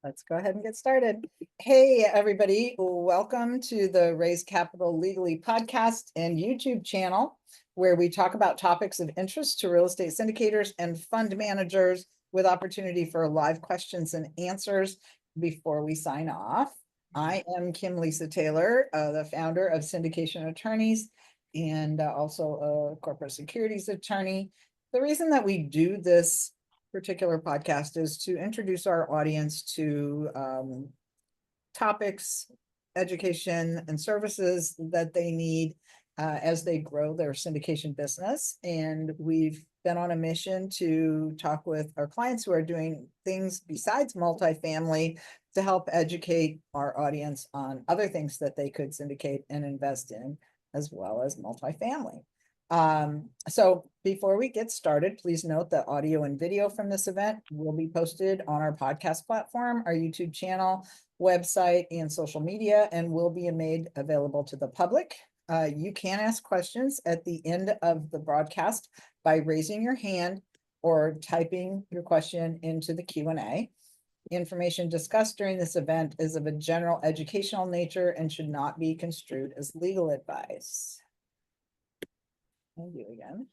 Let's go ahead and get started. Hey, everybody. Welcome to the Raise Capital Legally podcast and YouTube channel, where we talk about topics of interest to real estate syndicators and fund managers with opportunity for live questions and answers before we sign off. I am Kim Lisa Taylor, the founder of Syndication Attorneys and also a corporate securities attorney. The reason that we do this particular podcast is to introduce our audience to topics, education, and services that they need as they grow their syndication business. And we've been on a mission to talk with our clients who are doing things besides multifamily to help educate our audience on other things that they could syndicate and invest in, as well as multifamily. So before we get started, please note that audio and video from this event will be posted on our podcast platform, our YouTube channel, website, and social media, and will be made available to the public. You can ask questions at the end of the broadcast by raising your hand or typing your question into the Q&A. Information discussed during this event is of a general educational nature and should not be construed as legal advice. Thank you again.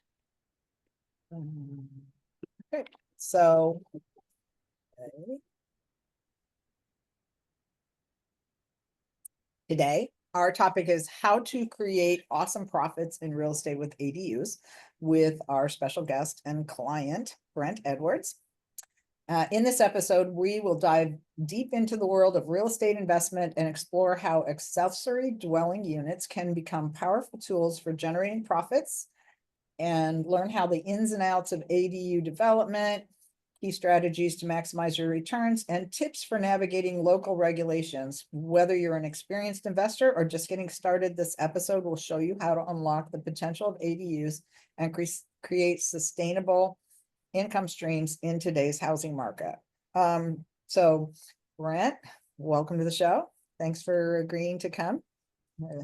Okay, so today our topic is how to create awesome profits in real estate with ADUs with our special guest and client, Brent Edwards. In this episode, we will dive deep into the world of real estate investment and explore how accessory dwelling units can become powerful tools for generating profits, and learn how the ins and outs of ADU development, key strategies to maximize your returns, and tips for navigating local regulations. Whether you're an experienced investor or just getting started, this episode will show you how to unlock the potential of ADUs and create sustainable income streams in today's housing market. So Brent, welcome to the show. Thanks for agreeing to come.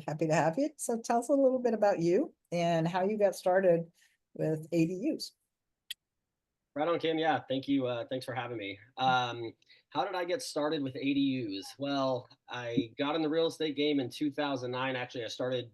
Happy to have you. So tell us a little bit about you and how you got started with ADUs. Right on, Kim. Yeah, thank you. Thanks for having me. How did I get started with ADUs? Well, I got in the real estate game in 2009. Actually, I started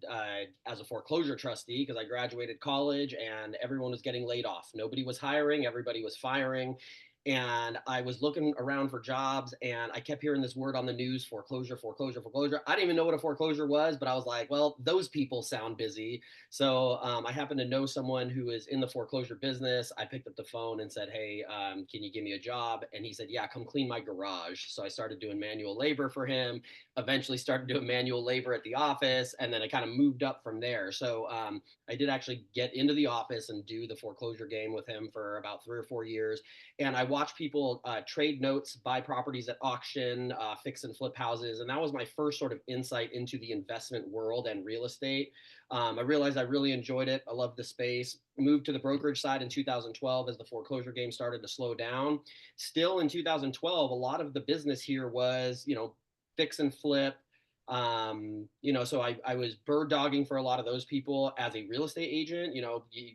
as a foreclosure trustee because I graduated college and everyone was getting laid off. Nobody was hiring, everybody was firing. And I was looking around for jobs and I kept hearing this word on the news: foreclosure, foreclosure, foreclosure. I didn't even know what a foreclosure was, but I was like, well, those people sound busy. So I happened to know someone who is in the foreclosure business. I picked up the phone and said, hey, can you give me a job? And he said, yeah, come clean my garage. So I started doing manual labor for him, eventually started doing manual labor at the office, and then I kind of moved up from there. So I did actually get into the office and do the foreclosure game with him for about 3 or 4 years. And I watched people trade notes, buy properties at auction, fix and flip houses. And that was my first sort of insight into the investment world and real estate. I realized I really enjoyed it. I loved the space. Moved to the brokerage side in 2012 as the foreclosure game started to slow down. Still in 2012, a lot of the business here was, fix and flip. So I was bird dogging for a lot of those people as a real estate agent.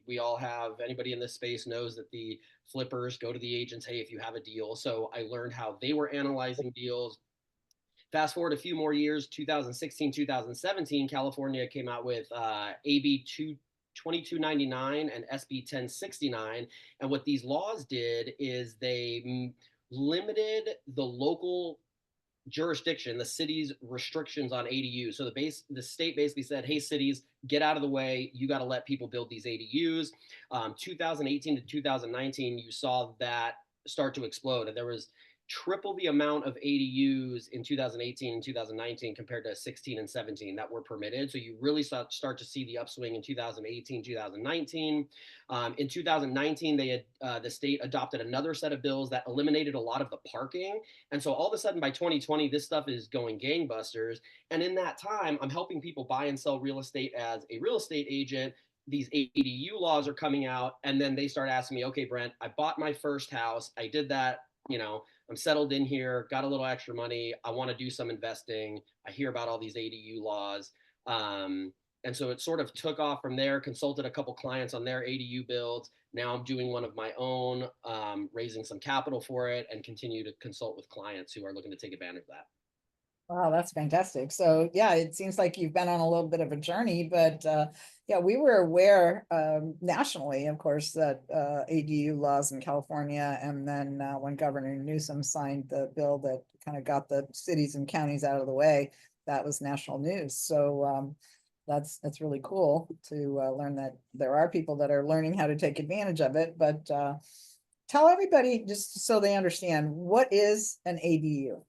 We all have, anybody in this space knows that the flippers go to the agents, hey, if you have a deal. So I learned how they were analyzing deals. Fast forward a few more years, 2016, 2017, California came out with AB 2299 and SB 1069. And what these laws did is they limited the local jurisdiction, the city's restrictions on ADUs. So the state basically said, hey, cities, get out of the way. You got to let people build these ADUs. 2018 to 2019, you saw that start to explode. And there was triple the amount of ADUs in 2018 and 2019 compared to 16 and 17 that were permitted. So you really start to see the upswing in 2018, 2019. In 2019, the state adopted another set of bills that eliminated a lot of the parking. And so all of a sudden by 2020, this stuff is going gangbusters. And in that time, I'm helping people buy and sell real estate as a real estate agent. These ADU laws are coming out, and then they start asking me, okay, Brent, I bought my first house. I did that, I'm settled in here, got a little extra money. I want to do some investing. I hear about all these ADU laws. And so it sort of took off from there, consulted a couple clients on their ADU builds. Now I'm doing one of my own, raising some capital for it, and continue to consult with clients who are looking to take advantage of that. Wow, that's fantastic. So yeah, it seems like you've been on a little bit of a journey, but yeah, we were aware nationally, of course, that ADU laws in California, and then when Governor Newsom signed the bill that kind of got the cities and counties out of the way, that was national news. So that's really cool to learn that there are people that are learning how to take advantage of it. But tell everybody, just so they understand, what is an ADU?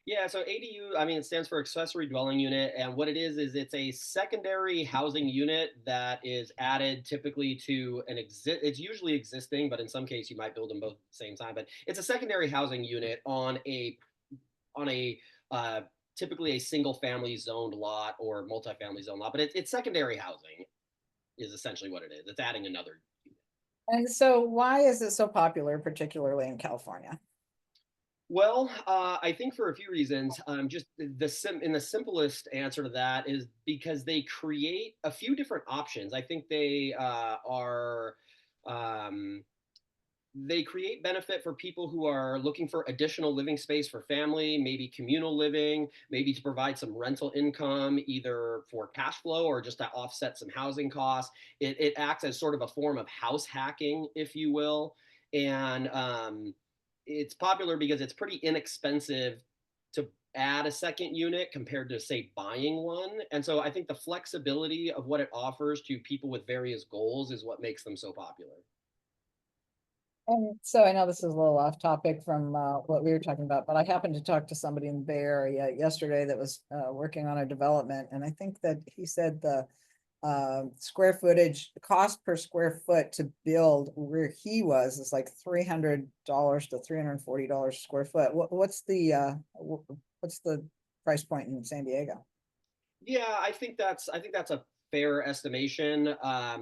Yeah, so ADU, I mean, it stands for Accessory Dwelling Unit, and what it is it's a secondary housing unit that is added typically to an it's usually existing, but in some case you might build them both at the same time. But it's a secondary housing unit on a typically a single family zoned lot or multifamily zone lot, but it's secondary housing is essentially what it is. It's adding another unit. And so why is it so popular, particularly in California? Well, I think for a few reasons. Just in the simplest answer to that is because they create a few different options. I think um, they create benefit for people who are looking for additional living space for family, maybe communal living, maybe to provide some rental income, either for cash flow or just to offset some housing costs. It acts as sort of a form of house hacking, if you will. And it's popular because it's pretty inexpensive to add a second unit compared to, say, buying one. And so I think the flexibility of what it offers to people with various goals is what makes them so popular. And so I know this is a little off topic from what we were talking about, but I happened to talk to somebody in the Bay Area yesterday that was working on a development, and I think that he said the square footage, the cost per square foot to build where he was is like $300 to $340 a square foot. What's the price point in San Diego? Yeah, I think that's a fair estimation. I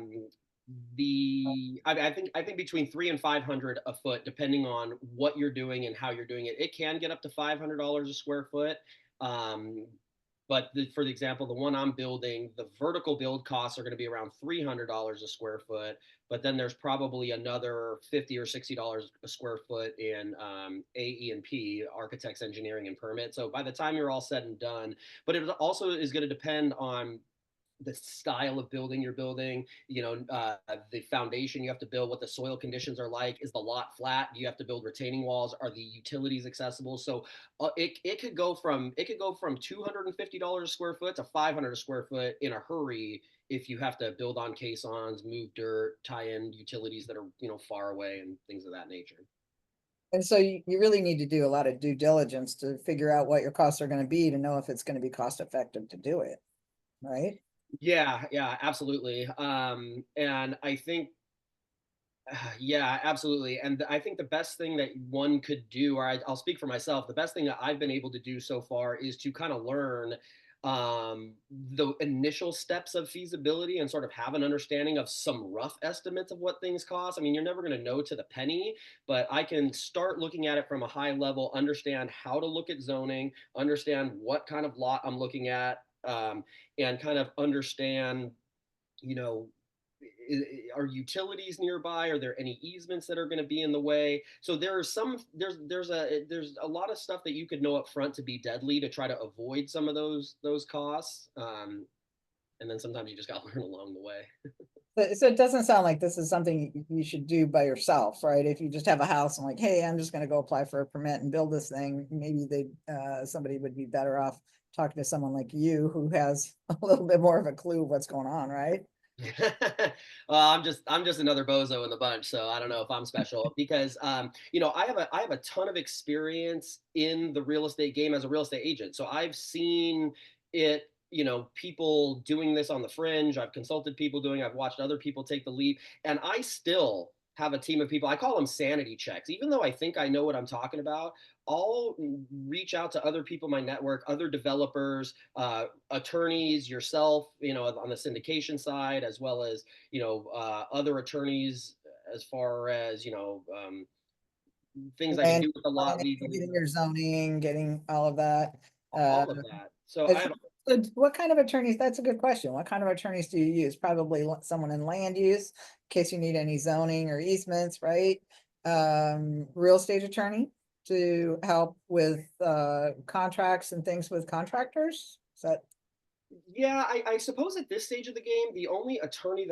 think between 300 and 500 a foot, depending on what you're doing and how you're doing it. It can get up to $500 a square foot. Um, but for the example, the one I'm building, the vertical build costs are going to be around $300 a square foot. But then there's probably another $50 or $60 a square foot in AE&P, architects, engineering, and permit. So by the time you're all said and done, but it also is going to depend on the style of building you're building, the foundation you have to build, what the soil conditions are like. Is the lot flat? Do you have to build retaining walls? Are the utilities accessible? So it could go from $250 a square foot to 500 a square foot in a hurry if you have to build on caissons, move dirt, tie in utilities that are far away and things of that nature. And so you really need to do a lot of due diligence to figure out what your costs are going to be to know if it's going to be cost effective to do it, right? Yeah, yeah, absolutely. And I think, yeah, absolutely. And I think the best thing that one could do, or I'll speak for myself, the best thing that I've been able to do so far is to kind of learn the initial steps of feasibility and sort of have an understanding of some rough estimates of what things cost. I mean, you're never going to know to the penny, but I can start looking at it from a high level, understand how to look at zoning, understand what kind of lot I'm looking at, and kind of understand, you know, are utilities nearby? Are there any easements that are going to be in the way? So there's a lot of stuff that you could know up front to be deadly to try to avoid some of those costs. And then sometimes you just got to learn along the way. So it doesn't sound like this is something you should do by yourself, right? If you just have a house and like, hey, I'm just going to go apply for a permit and build this thing, maybe somebody would be better off talking to someone like you who has a little bit more of a clue of what's going on, right? Well, I'm just another bozo in the bunch, so I don't know if I'm special because I have a ton of experience in the real estate game as a real estate agent. So I've seen it, people doing this on the fringe. I've consulted people doing. I've watched other people take the leap, and I still have a team of people. I call them sanity checks. Even though I think I know what I'm talking about, I'll reach out to other people in my network, other developers, attorneys, yourself, on the syndication side, as well as, other attorneys as far as, things I can And do with the lot legally, getting your zoning, getting all of that. Uh, all of that. So I as have, So what kind of attorneys? That's a good question. What kind of attorneys do you use? Probably someone in land use, in case you need any zoning or easements, right? Real estate attorney to help with contracts and things with contractors. Is that Yeah, I suppose at this stage of the game, the only attorney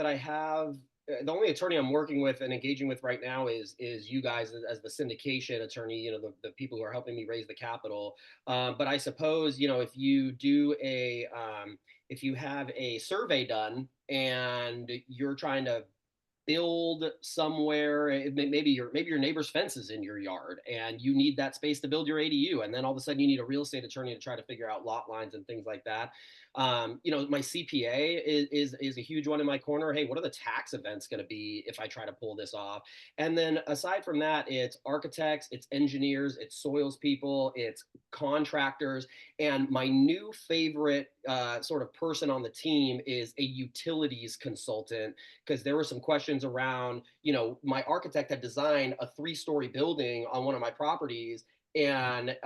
I'm working with and engaging with right now is you guys as the syndication attorney. You know, the people who are helping me raise the capital. But I suppose if you do if you have a survey done and you're trying to build somewhere. Maybe your neighbor's fence is in your yard and you need that space to build your ADU, and then all of a sudden you need a real estate attorney to try to figure out lot lines and things like that. My CPA is a huge one in my corner. Hey, what are the tax events going to be if I try to pull this off? And then aside from that, it's architects, it's engineers, it's soils people, it's contractors, and my new favorite sort of person on the team is a utilities consultant, because there were some questions around, my architect had designed a 3-story building on one of my properties, and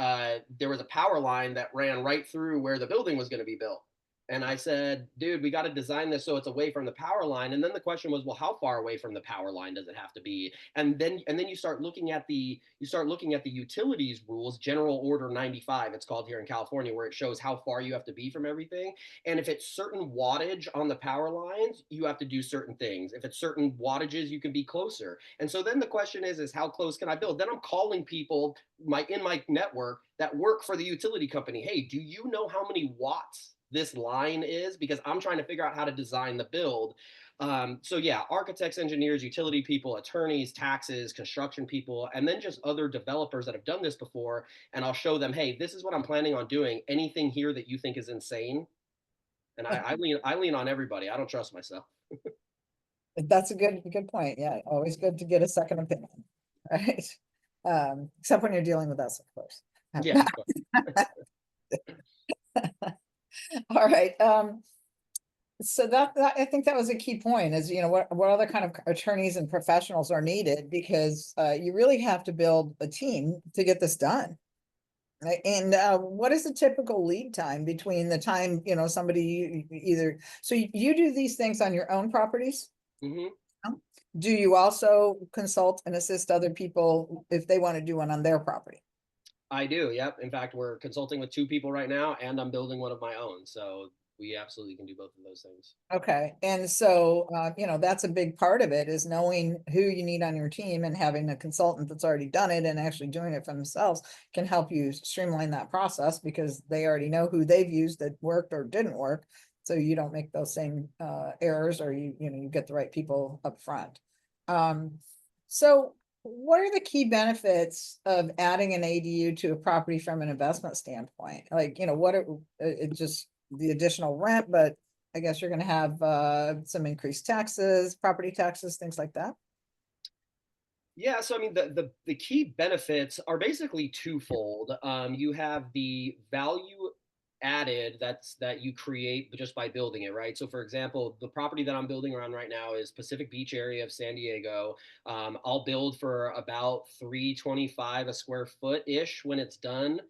there was a power line that ran right through where the building was going to be built. And I said, dude, we got to design this so it's away from the power line. And then the question was, well, how far away from the power line does it have to be? And then you start looking at the utilities rules, General Order 95, it's called here in California, where it shows how far you have to be from everything. And if it's certain wattage on the power lines, you have to do certain things. If it's certain wattages, you can be closer. And so then the question is how close can I build? Then I'm calling people in my network that work for the utility company. Hey, do you know how many watts this line is? Because I'm trying to figure out how to design the build. So yeah, architects, engineers, utility people, attorneys, taxes, construction people, and then just other developers that have done this before. And I'll show them, hey, this is what I'm planning on doing. Anything here that you think is insane? And I lean on everybody. I don't trust myself. that's a good point. Yeah, always good to get a second opinion, right? Except when you're dealing with us, of course. Yeah. All right. So that I think that was a key point is, what other kind of attorneys and professionals are needed, because you really have to build a team to get this done. Right? And what is the typical lead time between the time, somebody either, so you do these things on your own properties? Hmm. Do you also consult and assist other people if they want to do one on their property? I do. Yep. In fact, we're consulting with 2 people right now, and I'm building one of my own. So we absolutely can do both of those things. Okay, and so, that's a big part of it, is knowing who you need on your team, and having a consultant that's already done it and actually doing it for themselves can help you streamline that process, because they already know who they've used that worked or didn't work. So you don't make those same errors, or you get the right people up front. Um, so what are the key benefits of adding an ADU to a property from an investment standpoint? Like, what are it just the additional rent, but I guess you're gonna have some increased taxes, property taxes, things like that. Yeah, so I mean, the key benefits are basically twofold. You have the value added that you create just by building it, right? So, for example, the property that I'm building around right now is Pacific Beach area of San Diego. I'll build for about 325 a square foot ish when it's done.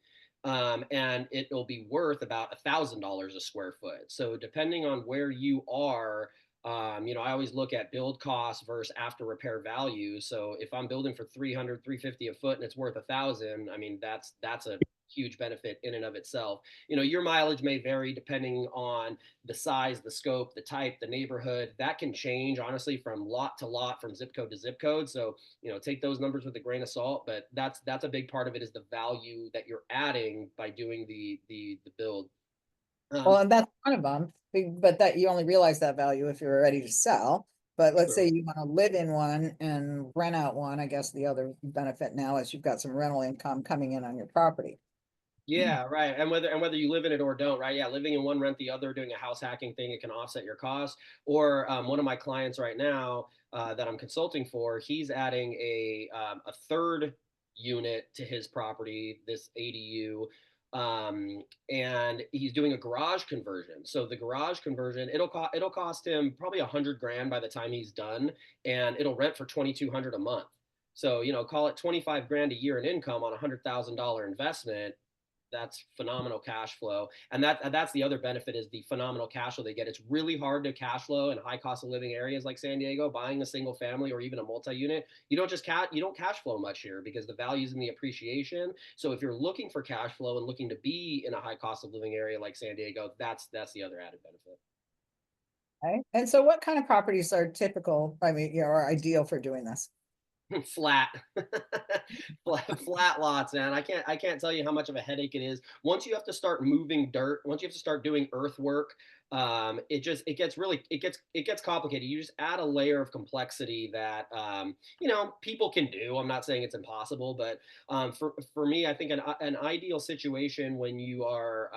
And it'll be worth about $1,000 a square foot. So, depending on where you are, I always look at build cost versus after repair value. So if I'm building for 300, 350 a foot and it's worth 1,000, I mean, that's a huge benefit in and of itself. Your mileage may vary depending on the size, the scope, the type, the neighborhood. That can change honestly from lot to lot, from zip code to zip code. So, take those numbers with a grain of salt, but that's a big part of it, is the value that you're adding by doing the build. Well, Um, and that's one of them, but that you only realize that value if you're ready to sell. But let's say True. you want to live in one and rent out one. I guess the other benefit now is you've got some rental income coming in on your property. Yeah, right. And whether you live in it or don't, right? Yeah, living in one, rent the other, doing a house hacking thing, it can offset your costs. Or one of my clients right now that I'm consulting for, he's adding a third unit to his property, this ADU, and he's doing a garage conversion. So the garage conversion, it'll cost him probably 100 grand by the time he's done, and it'll rent for 2,200 a month. So call it 25 grand a year in income on $100,000 investment. that's phenomenal cash flow. And that's the other benefit is the phenomenal cash flow they get. It's really hard to cash flow in high cost of living areas like San Diego. Buying a single family or even a multi-unit, you don't cash flow much here because the value's in the appreciation. So if you're looking for cash flow and looking to be in a high cost of living area like San Diego, that's the other added benefit. Okay. And so what kind of properties are typical, I mean, are ideal for doing this? Flat. Flat lots, man. I can't tell you how much of a headache it is once you have to start moving dirt, once you have to start doing earthwork. It gets complicated. You just add a layer of complexity that people can do. I'm not saying it's impossible, but for me, I think an ideal situation when you're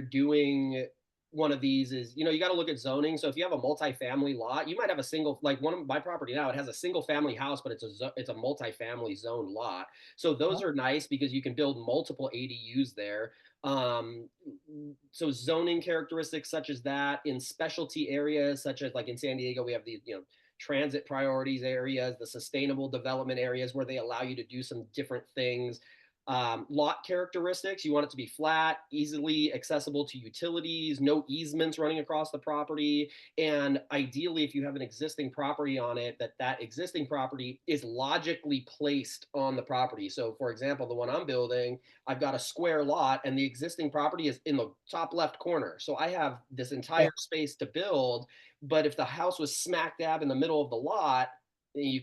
doing one of these is, you got to look at zoning. So if you have a multifamily lot, you might have a single, like one of my property now, it has a single family house, but it's a multifamily zone lot. So those are nice because you can build multiple ADUs there. Um, so zoning characteristics such as that in specialty areas, such as like in San Diego, we have these, transit priorities areas, the sustainable development areas where they allow you to do some different things. Lot characteristics, you want it to be flat, easily accessible to utilities, no easements running across the property. And ideally, if you have an existing property on it, that existing property is logically placed on the property. So for example, the one I'm building, I've got a square lot and the existing property is in the top left corner. So I have this entire space to build, but if the house was smack dab in the middle of the lot, you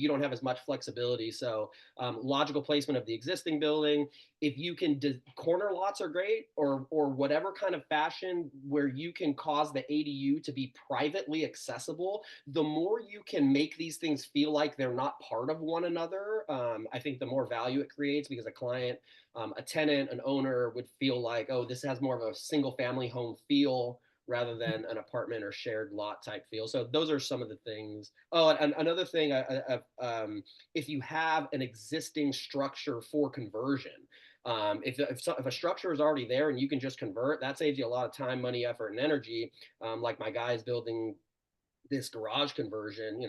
don't have as much flexibility. So logical placement of the existing building. If you can, corner lots are great, or whatever kind of fashion where you can cause the ADU to be privately accessible. The more you can make these things feel like they're not part of one another, I think the more value it creates because a client, a tenant, an owner would feel like, oh, this has more of a single family home feel rather than an apartment or shared lot type feel. So those are some of the things. Oh, and another thing, if you have an existing structure for conversion, if a structure is already there and you can just convert, that saves you a lot of time, money, effort, and energy. Like my guy is building this garage conversion,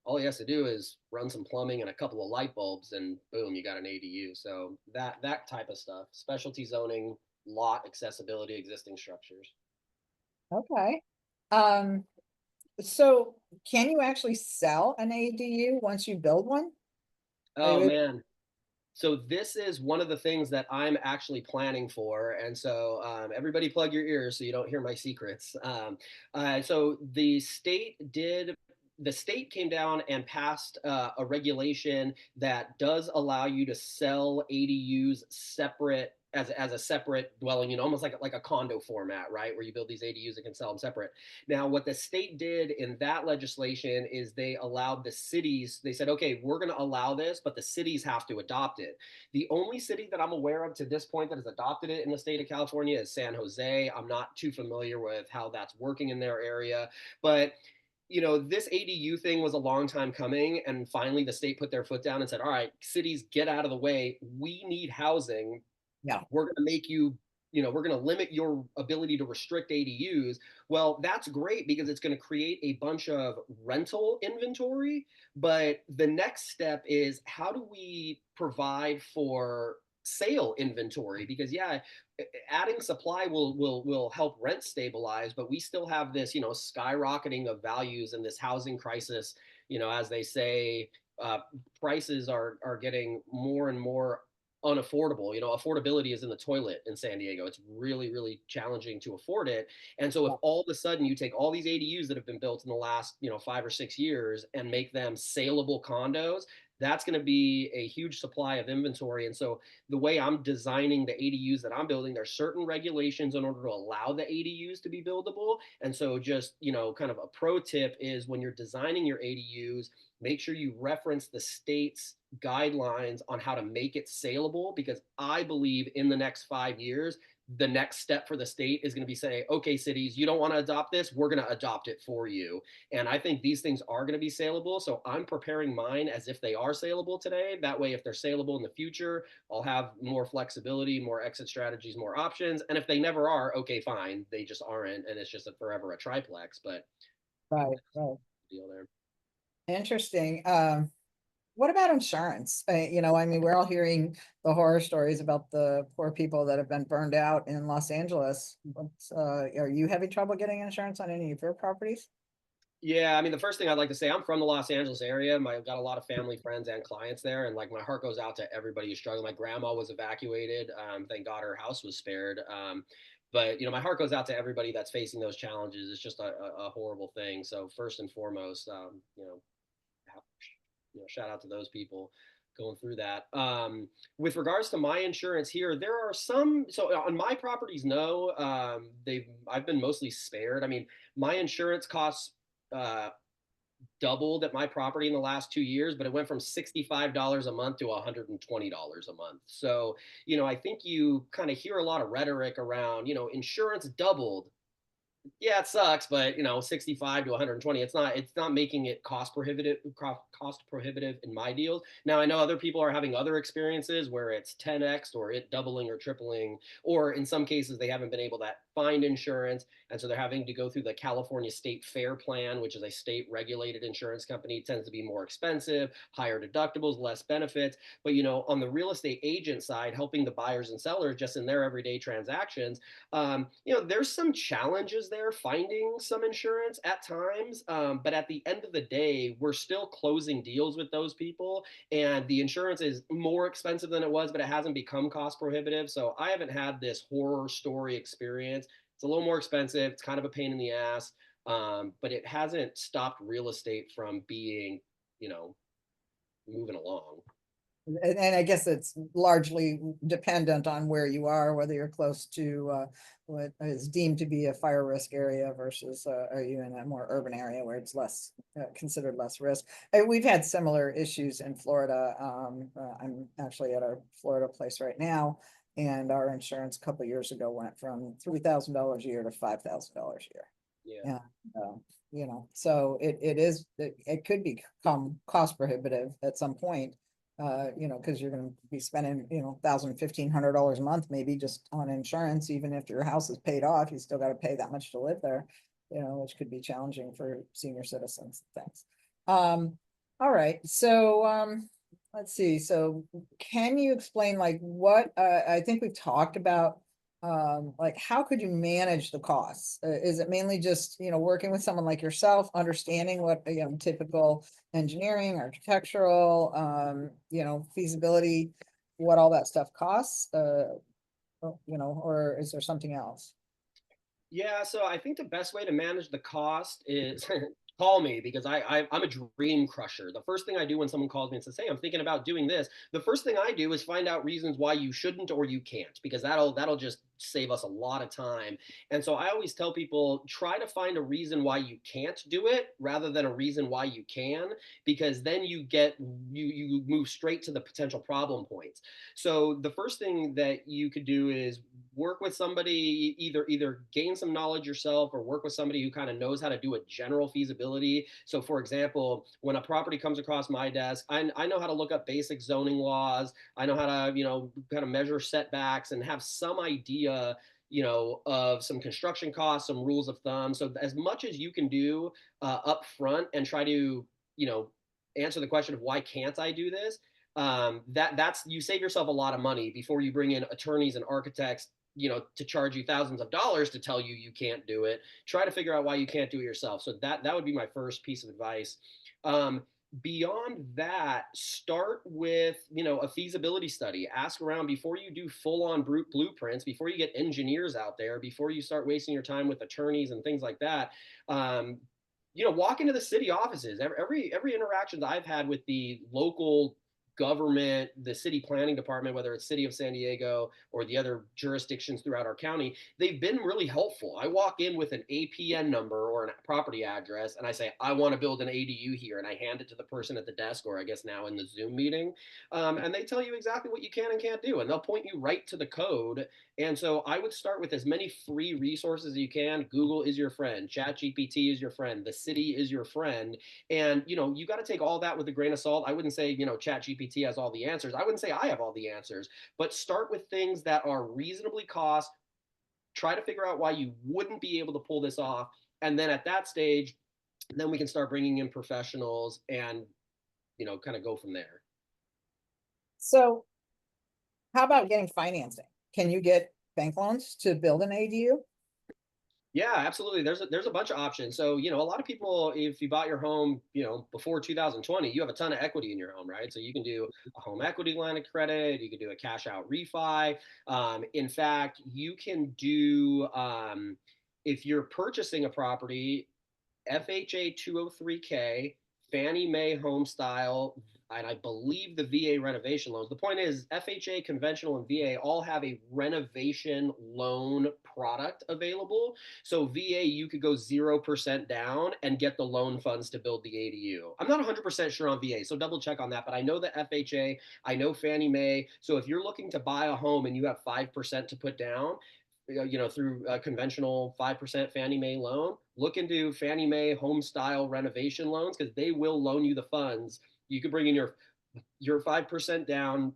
all he has to do is run some plumbing and a couple of light bulbs, and boom, you got an ADU. So that type of stuff, specialty zoning, lot accessibility, existing structures. Okay. Um, so can you actually sell an ADU once you build one? Oh man. So this is one of the things that I'm actually planning for, and so everybody plug your ears so you don't hear my secrets. So the state came down and passed a regulation that does allow you to sell ADUs separate as a separate dwelling unit, almost like a condo format, right? Where you build these ADUs and can sell them separate. Now, what the state did in that legislation is they allowed the cities, they said, okay, we're going to allow this, but the cities have to adopt it. The only city that I'm aware of to this point that has adopted it in the state of California is San Jose. I'm not too familiar with how that's working in their area, but this ADU thing was a long time coming, and finally the state put their foot down and said, all right, cities, get out of the way. We need housing. Yeah. We're going to make we're going to limit your ability to restrict ADUs. Well, that's great because it's going to create a bunch of rental inventory. But the next step is, how do we provide for sale inventory? Because yeah, adding supply will help rent stabilize, but we still have this skyrocketing of values and this housing crisis. As they say, uh, prices are getting more and more unaffordable. Affordability is in the toilet in San Diego. It's really, really challenging to afford it. And so if all of a sudden you take all these ADUs that have been built in the last, 5 or 6 years and make them saleable condos, that's going to be a huge supply of inventory. And so the way I'm designing the ADUs that I'm building, there's certain regulations in order to allow the ADUs to be buildable. And so just, kind of a pro tip is when you're designing your ADUs, make sure you reference the state's guidelines on how to make it saleable, because I believe in the next 5 years, the next step for the state is going to be saying, okay, cities, you don't want to adopt this, we're going to adopt it for you. And I think these things are going to be saleable. So I'm preparing mine as if they are saleable today. That way, if they're saleable in the future, I'll have more flexibility, more exit strategies, more options. And if they never are, okay, fine, they just aren't. And it's just forever a triplex. But Right, right. deal there. Interesting. What about insurance? I mean, we're all hearing the horror stories about the poor people that have been burned out in Los Angeles. Are you having trouble getting insurance on any of your properties? Yeah, I mean, the first thing I'd like to say, I'm from the Los Angeles area. I've got a lot of family, friends, and clients there, and like my heart goes out to everybody who's struggling. My grandma was evacuated. Thank God her house was spared. But my heart goes out to everybody that's facing those challenges. It's just a horrible thing. So first and foremost, shout out to those people going through that. With regards to my insurance here, there are some. So on my properties, no, I've been mostly spared. I mean, my insurance costs. Doubled at my property in the last 2 years, but it went from $65 a month to $120 a month. So, I think you kind of hear a lot of rhetoric around, insurance doubled. Yeah, it sucks, but 65 to 120, it's not making it cost prohibitive in my deals. Now I know other people are having other experiences where it's 10x or it doubling or tripling, or in some cases they haven't been able to find insurance, and so they're having to go through the California State Fair Plan, which is a state regulated insurance company. It tends to be more expensive, higher deductibles, less benefits. But on the real estate agent side, helping the buyers and sellers just in their everyday transactions, there's some challenges there finding some insurance at times. But at the end of the day, we're still closing deals with those people, and the insurance is more expensive than it was, but it hasn't become cost prohibitive. So I haven't had this horror story experience. It's a little more expensive. It's kind of a pain in the ass, but it hasn't stopped real estate from being, you know, moving along. And I guess it's largely dependent on where you are, whether you're close to what is deemed to be a fire risk area versus are you in a more urban area where it's less considered less risk. We've had similar issues in Florida. I'm actually at our Florida place right now, and our insurance a couple of years ago went from $3,000 a year to $5,000 a year. Yeah. Yeah. So it could become cost prohibitive at some point, because you're going to be spending, $1,000, $1,500 a month, maybe just on insurance. Even if your house is paid off, you still got to pay that much to live there, which could be challenging for senior citizens and things. All right. So, let's see. So can you explain like what, I think we've talked about, like how could you manage the costs? Is it mainly just, working with someone like yourself, understanding what, typical engineering, architectural, feasibility, what all that stuff costs, or is there something else? Yeah, so I think the best way to manage the cost is call me, because I'm a dream crusher. The first thing I do when someone calls me and says, "Hey, I'm thinking about doing this," the first thing I do is find out reasons why you shouldn't or you can't, because that'll just save us a lot of time. And so I always tell people, try to find a reason why you can't do it rather than a reason why you can, because then you move straight to the potential problem points. So the first thing that you could do is work with somebody, either gain some knowledge yourself or work with somebody who kind of knows how to do a general feasibility. So for example, when a property comes across my desk, I know how to look up basic zoning laws. I know how to kind of measure setbacks and have some idea of some construction costs, some rules of thumb. So as much as you can do up front and try to answer the question of why can't I do this, that's you save yourself a lot of money before you bring in attorneys and architects to charge you thousands of dollars to tell you you can't do it. Try to figure out why you can't do it yourself. So that would be my first piece of advice. Beyond that, start with a feasibility study. Ask around before you do full on blueprints, before you get engineers out there, before you start wasting your time with attorneys and things like that. Walk into the city offices. Every interaction that I've had with the local government, the city planning department, whether it's City of San Diego or the other jurisdictions throughout our county, they've been really helpful. I walk in with an APN number or a property address and I say, I want to build an ADU here. And I hand it to the person at the desk, or I guess now in the Zoom meeting. And they tell you exactly what you can and can't do. And they'll point you right to the code. And so I would start with as many free resources as you can. Google is your friend. ChatGPT is your friend. The city is your friend. And you got to take all that with a grain of salt. I wouldn't say ChatGPT has all the answers. I wouldn't say I have all the answers, but start with things that are reasonably cost. Try to figure out why you wouldn't be able to pull this off, and then at that stage, then we can start bringing in professionals and kind of go from there. So how about getting financing? Can you get bank loans to build an ADU? Yeah, absolutely. There's a bunch of options. So, a lot of people, if you bought your home, before 2020, you have a ton of equity in your home, right? So you can do a home equity line of credit, you can do a cash out refi. In fact, you can do if you're purchasing a property, FHA 203K, Fannie Mae home style, and I believe the VA renovation loans. The point is, FHA, conventional, and VA all have a renovation loan product available. So VA, you could go 0% down and get the loan funds to build the ADU. I'm not 100% sure on VA, so double check on that. But I know the FHA, I know Fannie Mae. So if you're looking to buy a home and you have 5% to put down, through a conventional 5% Fannie Mae loan, look into Fannie Mae home style renovation loans because they will loan you the funds. You could bring in your 5% down,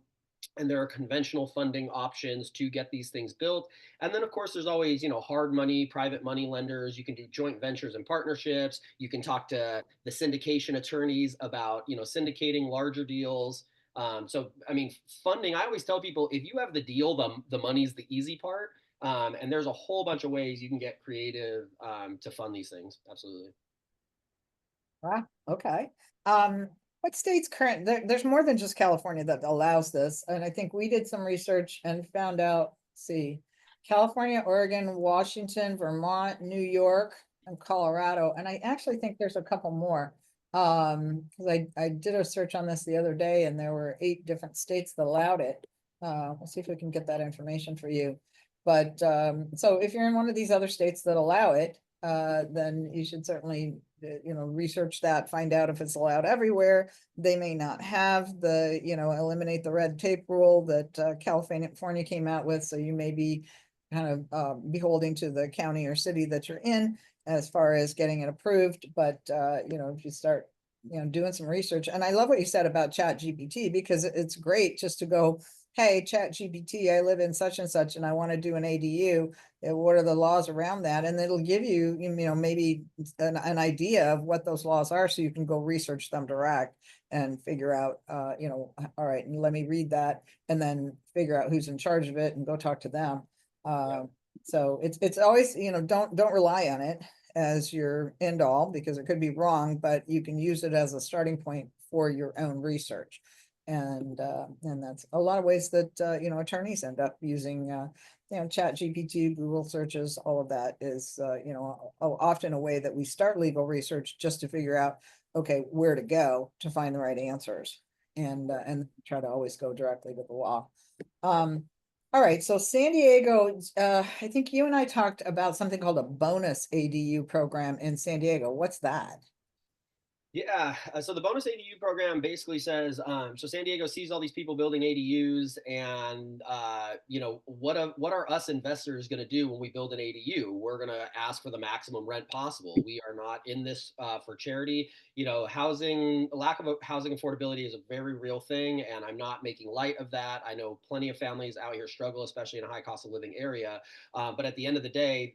and there are conventional funding options to get these things built. And then of course there's always, hard money, private money lenders. You can do joint ventures and partnerships. You can talk to the syndication attorneys about, syndicating larger deals. So I mean, funding, I always tell people, if you have the deal, the money's the easy part. And there's a whole bunch of ways you can get creative to fund these things. Absolutely. Ah, okay. What states there's more than just California that allows this. And I think we did some research and found out, let's see, California, Oregon, Washington, Vermont, New York, and Colorado. And I actually think there's a couple more. Because I did a search on this the other day and there were 8 different states that allowed it. We'll see if we can get that information for you. But so if you're in one of these other states that allow it, then you should certainly research that, find out if it's allowed everywhere. They may not have the, eliminate the red tape rule that California came out with. So you may be kind of beholding to the county or city that you're in as far as getting it approved. But if you start doing some research, and I love what you said about Chat GPT, because it's great just to go, hey, Chat GPT, I live in such and such and I want to do an ADU. What are the laws around that? And it'll give you, maybe an idea of what those laws are, so you can go research them direct and figure out, all right, and let me read that and then figure out who's in charge of it and go talk to them. Yeah. So it's always, don't rely on it as your end all, because it could be wrong, but you can use it as a starting point for your own research. And that's a lot of ways that attorneys end up using Chat GPT, Google searches. All of that is often a way that we start legal research, just to figure out, okay, where to go to find the right answers, and try to always go directly to the law. All right, so San Diego, I think you and I talked about something called a bonus ADU program in San Diego. What's that? Yeah. So the bonus ADU program basically says, so San Diego sees all these people building ADUs, and what are us investors going to do when we build an ADU? We're going to ask for the maximum rent possible. We are not in this for charity. Lack of housing affordability is a very real thing, and I'm not making light of that. I know plenty of families out here struggle, especially in a high cost of living area. But at the end of the day,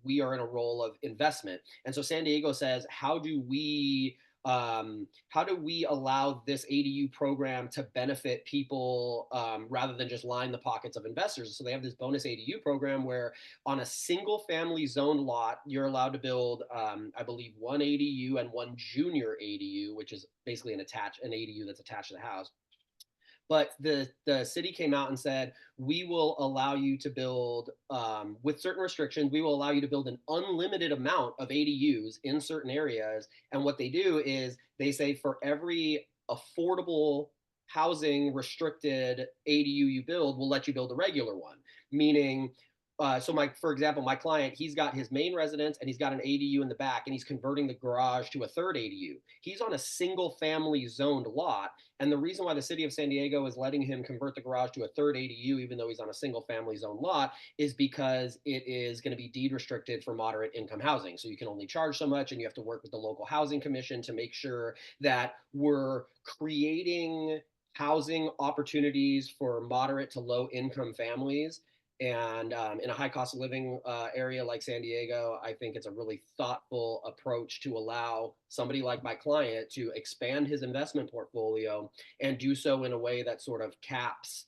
we are in a role of investment. And so San Diego says, how do we allow this ADU program to benefit people rather than just line the pockets of investors? So they have this bonus ADU program where on a single family zoned lot, you're allowed to build, I believe, one ADU and one junior ADU, which is basically an ADU that's attached to the house. But the city came out and said, we will allow you to build, with certain restrictions, we will allow you to build an unlimited amount of ADUs in certain areas. And what they do is they say, for every affordable housing restricted ADU you build, we'll let you build a regular one. Meaning, for example, my client, he's got his main residence and he's got an ADU in the back, and he's converting the garage to a third ADU. He's on a single family zoned lot. And the reason why the city of San Diego is letting him convert the garage to a third ADU, even though he's on a single family zone lot, is because it is going to be deed restricted for moderate income housing. So you can only charge so much, and you have to work with the local housing commission to make sure that we're creating housing opportunities for moderate to low income families And in a high cost of living area like San Diego, I think it's a really thoughtful approach to allow somebody like my client to expand his investment portfolio and do so in a way that sort of caps,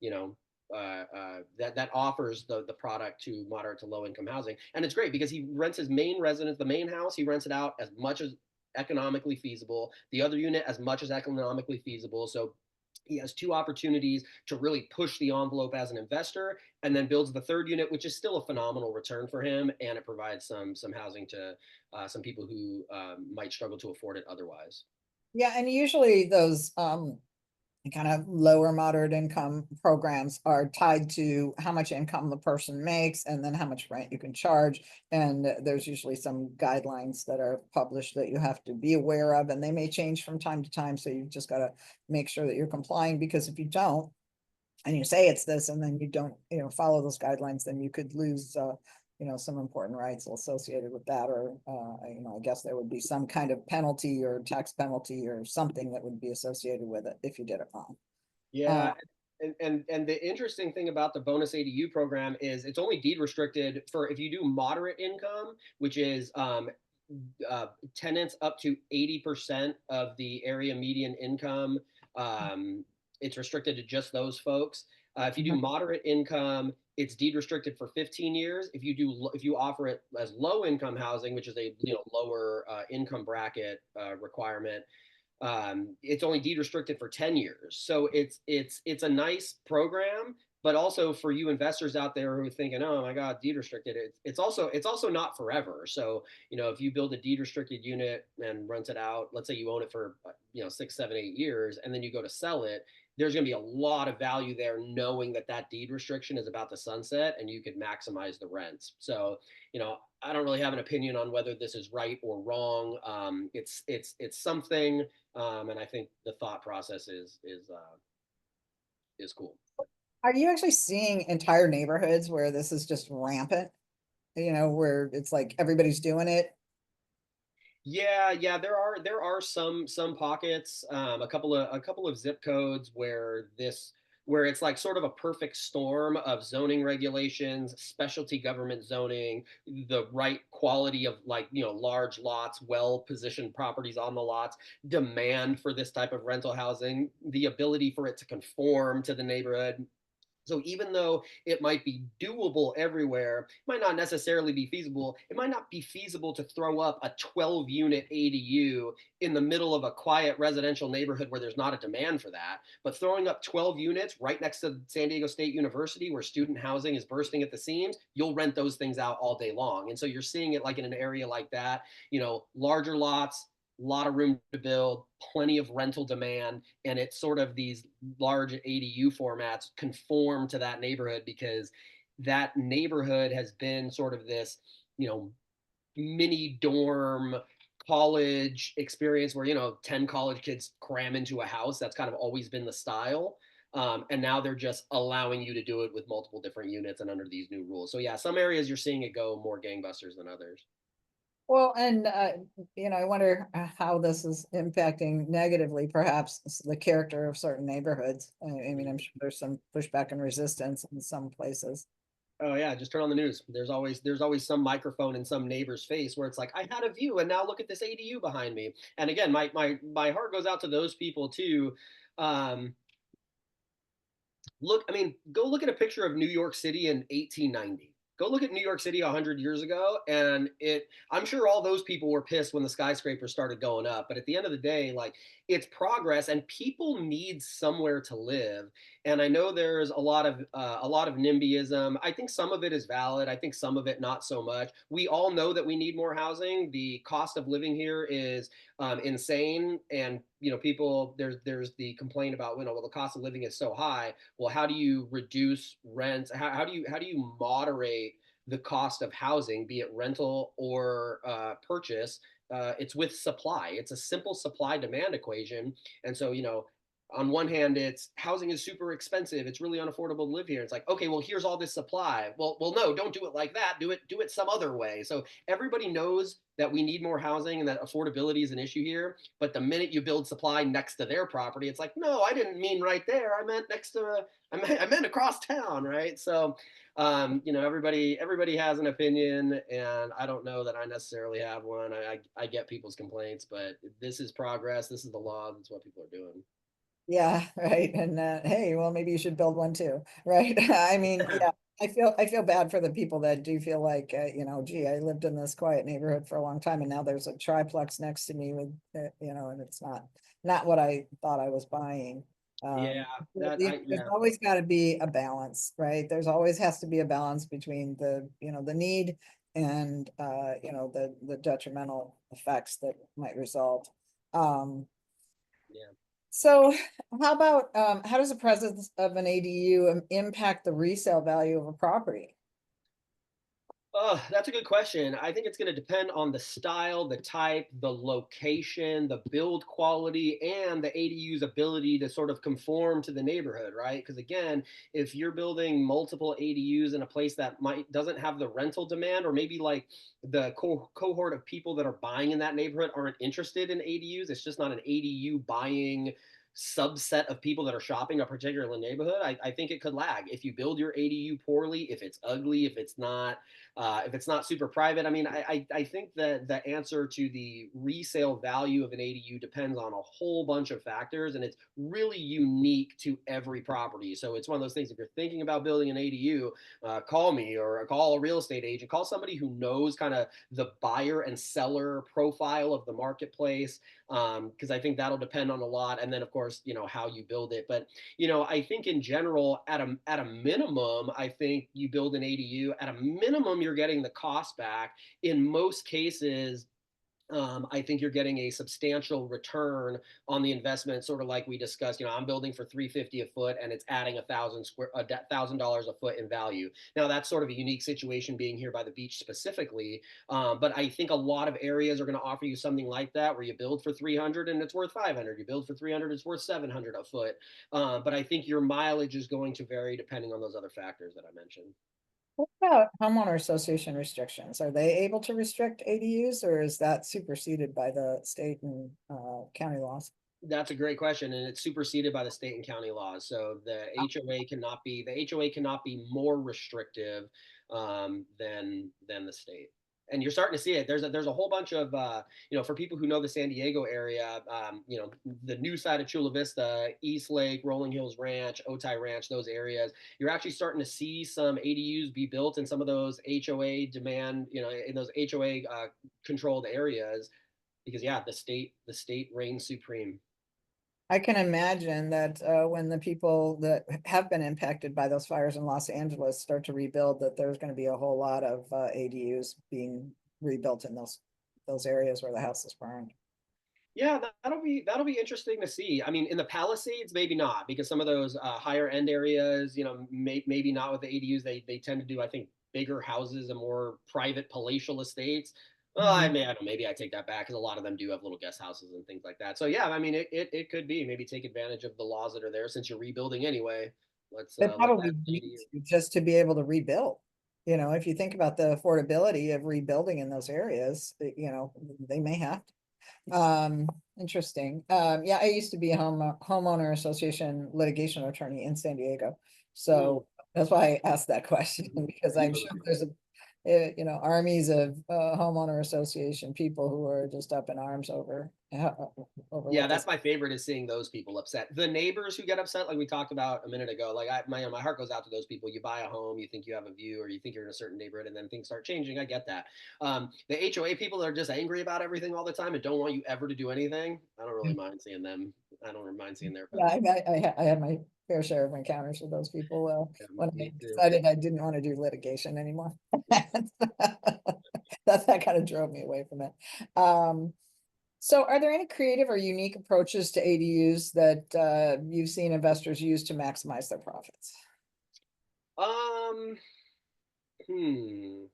you know, that offers the product to moderate to low income housing. And it's great because he rents his main residence, the main house, he rents it out as much as economically feasible, the other unit as much as economically feasible. So he has two opportunities to really push the envelope as an investor, and then builds the third unit, which is still a phenomenal return for him, and it provides some housing to some people who might struggle to afford it otherwise. Yeah, and usually those kind of lower moderate income programs are tied to how much income the person makes and then how much rent you can charge. And there's usually some guidelines that are published that you have to be aware of, and they may change from time to time. So you've just got to make sure that you're complying, because if you don't, and you say it's this, and then you don't, follow those guidelines, then you could lose, some important rights associated with that, or, I guess there would be some kind of penalty or tax penalty or something that would be associated with it if you did it wrong. Uh, Yeah, and the interesting thing about the bonus ADU program is it's only deed restricted for if you do moderate income, which is tenants up to 80% of the area median income. Um, it's restricted to just those folks. If you do mhm. moderate income, it's deed restricted for 15 years. If you offer it as low income housing, which is a lower income bracket requirement, it's only deed restricted for 10 years. So it's a nice program, but also for you investors out there who are thinking, oh my God, deed restricted, it's also not forever. So, if you build a deed restricted unit and rent it out, let's say you own it for 6, 7, 8 years, and then you go to sell it, there's going to be a lot of value there knowing that that deed restriction is about to sunset and you could maximize the rents. So, I don't really have an opinion on whether this is right or wrong. It's something, and I think the thought process is cool. Are you actually seeing entire neighborhoods where this is just rampant? Where it's like everybody's doing it? Yeah, yeah, there are some pockets, a couple of zip codes where it's like sort of a perfect storm of zoning regulations, specialty government zoning, the right quality of, like, large lots, well positioned properties on the lots, demand for this type of rental housing, the ability for it to conform to the neighborhood. So even though it might be doable everywhere, it might not necessarily be feasible. It might not be feasible to throw up a 12 unit ADU in the middle of a quiet residential neighborhood where there's not a demand for that. But throwing up 12 units right next to San Diego State University, where student housing is bursting at the seams, you'll rent those things out all day long. And so you're seeing it like in an area like that, larger lots, a lot of room to build, plenty of rental demand, and it's sort of these large ADU formats conform to that neighborhood because that neighborhood has been sort of this, mini dorm college experience where 10 college kids cram into a house. That's kind of always been the style. And now they're just allowing you to do it with multiple different units and under these new rules. So yeah, some areas you're seeing it go more gangbusters than others. Well, and I wonder how this is impacting negatively, perhaps, the character of certain neighborhoods. I mean, I'm sure there's some pushback and resistance in some places. Oh yeah, just turn on the news. There's always some microphone in some neighbor's face where it's like, I had a view and now look at this ADU behind me. And again, my heart goes out to those people too. Um, I mean, go look at a picture of New York City in 1890. Go look at New York City 100 years ago, and I'm sure all those people were pissed when the skyscrapers started going up. But at the end of the day, like, it's progress, and people need somewhere to live. And I know there's a lot of NIMBYism. I think some of it is valid. I think some of it not so much. We all know that we need more housing. The cost of living here is insane, and people, there's the complaint about, well, the cost of living is so high. Well, how do you reduce rents? How do you moderate the cost of housing, be it rental or purchase? It's with supply. It's a simple supply demand equation. And so, on one hand, it's housing is super expensive. It's really unaffordable to live here. It's like, okay, well, here's all this supply. Well, no, don't do it like that. Do it some other way. So everybody knows that we need more housing and that affordability is an issue here. But the minute you build supply next to their property, it's like, no, I didn't mean right there. I meant next to, I meant across town, right? So, everybody has an opinion, and I don't know that I necessarily have one. I get people's complaints, but this is progress. This is the law. That's what people are doing. Yeah, right. And hey, well, maybe you should build one too, right? I mean, yeah, I feel bad for the people that do feel like, gee, I lived in this quiet neighborhood for a long time, and now there's a triplex next to me with, and it's not what I thought I was buying. Yeah, There's yeah. always got to be a balance, right? There's always has to be a balance between the need and the detrimental effects that might result. Um, Yeah. so how does the presence of an ADU impact the resale value of a property? Oh, that's a good question. I think it's going to depend on the style, the type, the location, the build quality, and the ADU's ability to sort of conform to the neighborhood, right? Because again, if you're building multiple ADUs in a place that might doesn't have the rental demand, or maybe like the cohort of people that are buying in that neighborhood aren't interested in ADUs, it's just not an ADU buying subset of people that are shopping a particular neighborhood. I think it could lag if you build your ADU poorly, if it's ugly, if it's not super private. I mean, I think that the answer to the resale value of an ADU depends on a whole bunch of factors, and it's really unique to every property. So it's one of those things. If you're thinking about building an ADU, call me or call a real estate agent. Call somebody who knows kind of the buyer and seller profile of the marketplace, because I think that'll depend on a lot. And then, of course, how you build it. But I think in general, at a minimum, I think you build an ADU. At a minimum, you're getting the cost back. In most cases, I think you're getting a substantial return on the investment, sort of like we discussed. I'm building for 350 a foot, and it's adding $1,000 a foot in value. Now that's sort of a unique situation being here by the beach specifically, but I think a lot of areas are going to offer you something like that, where you build for 300 and it's worth 500. You build for 300, it's worth 700 a foot. But I think your mileage is going to vary depending on those other factors that I mentioned. What about homeowner association restrictions? Are they able to restrict ADUs, or is that superseded by the state and county laws? That's a great question, and it's superseded by the state and county laws. So the HOA cannot be more restrictive than the state. And you're starting to see it. There's a whole bunch of for people who know the San Diego area, the new side of Chula Vista, East Lake, Rolling Hills Ranch, Otay Ranch, those areas. You're actually starting to see some ADUs be built in some of those HOA demand, in those HOA controlled areas, because yeah, the state reigns supreme. I can imagine that when the people that have been impacted by those fires in Los Angeles start to rebuild, that there's going to be a whole lot of ADUs being rebuilt in those areas where the house is burned. Yeah, that'll be interesting to see. I mean, in the Palisades, maybe not, because some of those higher end areas, maybe not with the ADUs. They tend to do, I think, bigger houses and more private palatial estates. Mhm. I don't. Maybe I take that back, because a lot of them do have little guest houses and things like that. So yeah, I mean, it could be, maybe take advantage of the laws that are there, since you're rebuilding anyway. They Let probably that need ADU. to just to be able to rebuild. If you think about the affordability of rebuilding in those areas, they may have to. Interesting. Yeah, I used to be a homeowner association litigation attorney in San Diego. Mm, So that's why I asked that question, because you I'm know sure those people. there's armies of homeowner association people who are just up in arms over Yeah, what that's this. my favorite, is seeing those people upset. The neighbors who get upset, like we talked about a minute ago, like my heart goes out to those people. You buy a home, you think you have a view, or you think you're in a certain neighborhood, and then things start changing. I get that. The HOA people that are just angry about everything all the time and don't want you ever to do anything. I don't really mind seeing them. I don't mind seeing their Yeah, feathers. I had my fair share of encounters with those people Yeah, when I me too. decided I didn't want to do litigation anymore. That kind of drove me away from it. Um, so are there any creative or unique approaches to ADUs that you've seen investors use to maximize their profits? Um, hmm.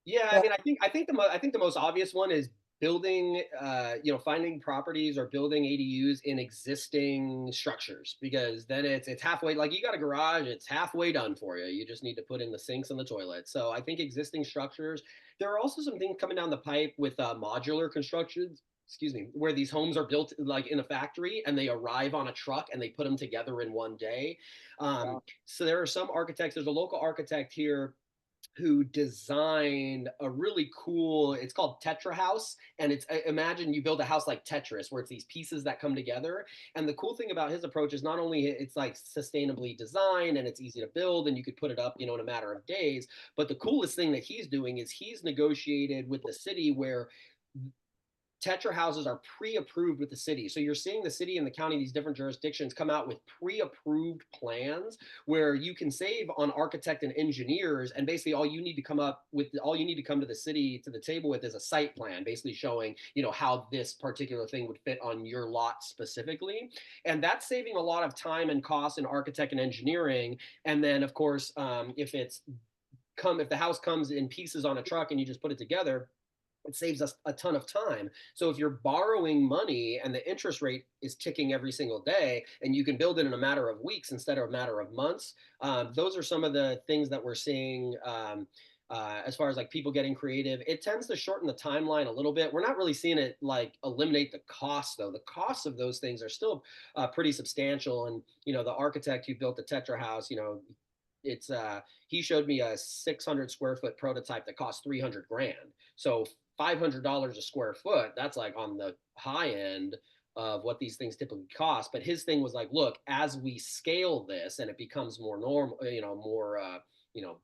Yeah, I Well, mean, I think the most obvious one is building, finding properties or building ADUs in existing structures, because then it's halfway. Like, you got a garage, it's halfway done for you. You just need to put in the sinks and the toilets. So I think existing structures. There are also some things coming down the pipe with modular constructions. Excuse me, where these homes are built like in a factory and they arrive on a truck and they put them together in one day. Wow. So there are some architects. There's a local architect here who designed a really cool, it's called Tetra House, and it's, imagine you build a house like Tetris where it's these pieces that come together. And the cool thing about his approach is not only it's like sustainably designed and it's easy to build and you could put it up, in a matter of days, but the coolest thing that he's doing is he's negotiated with the city where Tetra houses are pre-approved with the city. So you're seeing the city and the county, these different jurisdictions, come out with pre-approved plans where you can save on architect and engineers. And basically all you need to come to the city, to the table with, is a site plan, basically showing, how this particular thing would fit on your lot specifically. And that's saving a lot of time and cost in architect and engineering. And then of course, if the house comes in pieces on a truck and you just put it together, it saves us a ton of time. So if you're borrowing money and the interest rate is ticking every single day, and you can build it in a matter of weeks instead of a matter of months, those are some of the things that we're seeing. As far as like people getting creative, it tends to shorten the timeline a little bit. We're not really seeing it like eliminate the cost, though. The costs of those things are still pretty substantial. And the architect who built the Tetra house, it's he showed me a 600 square foot prototype that cost 300 grand. So $500 a square foot, that's like on the high end of what these things typically cost. But his thing was like, look, as we scale this and it becomes more normal, more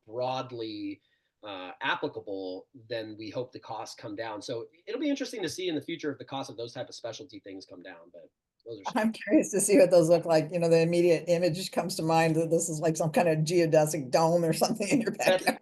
broadly applicable, then we hope the costs come down. So it'll be interesting to see in the future if the cost of those type of specialty things come down. But those are some. I'm curious to see what those look like. The immediate image comes to mind that this is like some kind of geodesic dome or something in your That's backyard.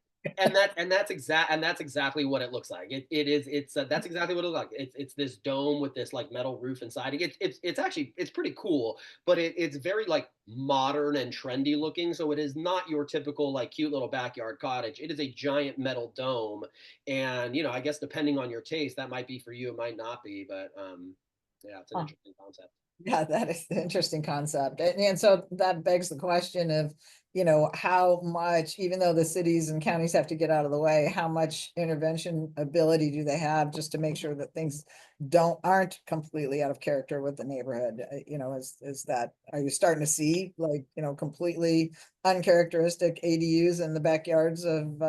that's exactly what it looks like. That's exactly what it looks like. It's this dome with this like metal roof inside. It's actually it's pretty cool, but it's very like modern and trendy looking. So it is not your typical like cute little backyard cottage. It is a giant metal dome, and I guess depending on your taste, that might be for you. It might not be, but yeah, it's an Huh. interesting concept. Yeah, that is an interesting concept. And so that begs the question of, how much, even though the cities and counties have to get out of the way, how much intervention ability do they have just to make sure that things aren't completely out of character with the neighborhood? Are you starting to see like, completely uncharacteristic ADUs in the backyards of,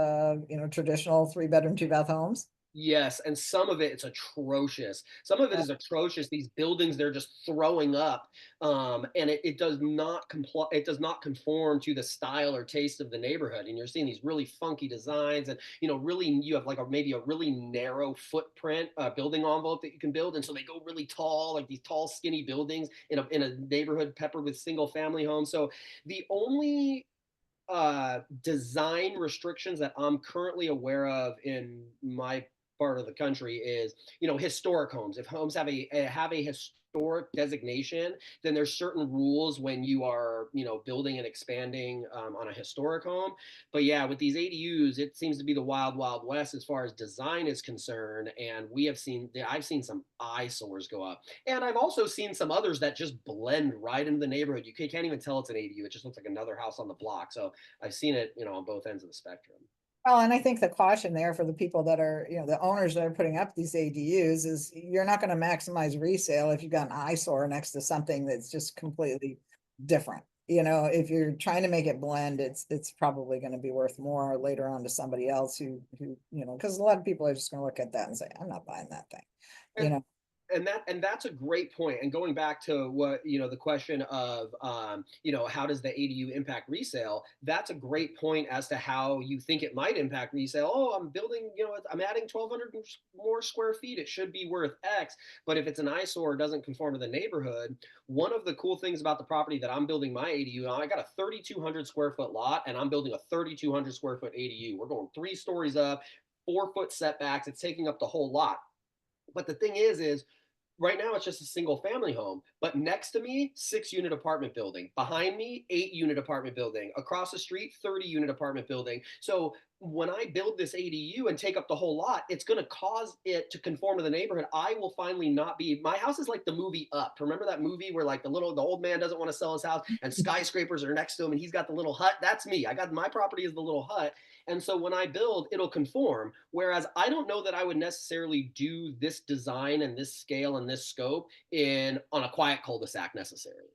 traditional 3-bedroom, 2-bath homes? Yes, and some of it's atrocious. Some of it Uh, is atrocious. These buildings they're just throwing up, and it does not comply. It does not conform to the style or taste of the neighborhood. And you're seeing these really funky designs, and really you have like maybe a really narrow footprint building envelope that you can build, and so they go really tall, like these tall, skinny buildings in a neighborhood peppered with single family homes. So the only design restrictions that I'm currently aware of in my part of the country is, historic homes. If homes have a historic designation, then there's certain rules when you are, building and expanding on a historic home. But yeah, with these ADUs, it seems to be the wild, wild west as far as design is concerned. And I've seen some eyesores go up. And I've also seen some others that just blend right into the neighborhood. You can't even tell it's an ADU. It just looks like another house on the block. So I've seen it, on both ends of the spectrum. Well, and I think the caution there for the people that are, the owners that are putting up these ADUs is you're not going to maximize resale if you've got an eyesore next to something that's just completely different. If you're trying to make it blend, it's probably going to be worth more later on to somebody else who, because a lot of people are just going to look at that and say, I'm not buying that thing. You And know, that's a great point. And going back to what, the question of how does the ADU impact resale? That's a great point as to how you think it might impact resale. Oh, I'm building, I'm adding 1,200 more square feet, it should be worth X. But if it's an eyesore, it doesn't conform to the neighborhood. One of the cool things about the property that I'm building my ADU, I got a 3,200 square foot lot and I'm building a 3,200 square foot ADU. We're going 3 stories up, 4 foot setbacks. It's taking up the whole lot. But the thing is right now it's just a single family home, but next to me 6 unit apartment building, behind me 8 unit apartment building, across the street 30 unit apartment building. So when I build this ADU and take up the whole lot, it's going to cause it to conform to the neighborhood. I will finally not be. My house is like the movie Up. Remember that movie where like the old man doesn't want to sell his house and skyscrapers are next to him and he's got the little hut? That's me. I got my property is the little hut. And so when I build, it'll conform. Whereas I don't know that I would necessarily do this design and this scale and this scope in on a quiet cul-de-sac necessarily.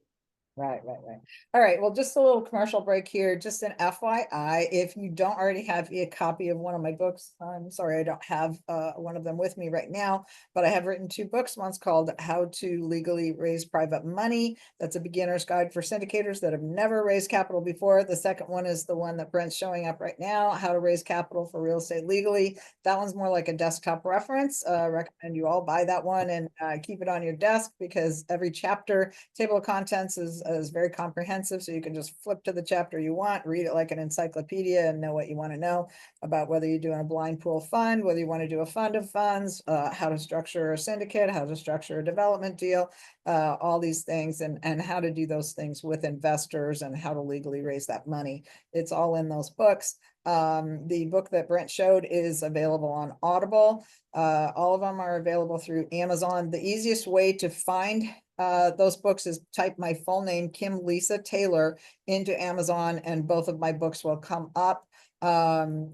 Right, right, right. All right. Well, just a little commercial break here. Just an FYI, if you don't already have a copy of one of my books, I'm sorry, I don't have one of them with me right now, but I have written two books. One's called How to Legally Raise Private Money. That's a beginner's guide for syndicators that have never raised capital before. The second one is the one that Brent's showing up right now, How to Raise Capital for Real Estate Legally. That one's more like a desktop reference. Recommend you all buy that one and keep it on your desk, because every chapter table of contents is very comprehensive. So you can just flip to the chapter you want, read it like an encyclopedia, and know what you want to know about whether you're doing a blind pool fund, whether you want to do a fund of funds, how to structure a syndicate, how to structure a development deal, all these things, and how to do those things with investors and how to legally raise that money. It's all in those books. The book that Brent showed is available on Audible. All of them are available through Amazon. The easiest way to find those books is type my full name, Kim Lisa Taylor, into Amazon, and both of my books will come up. Please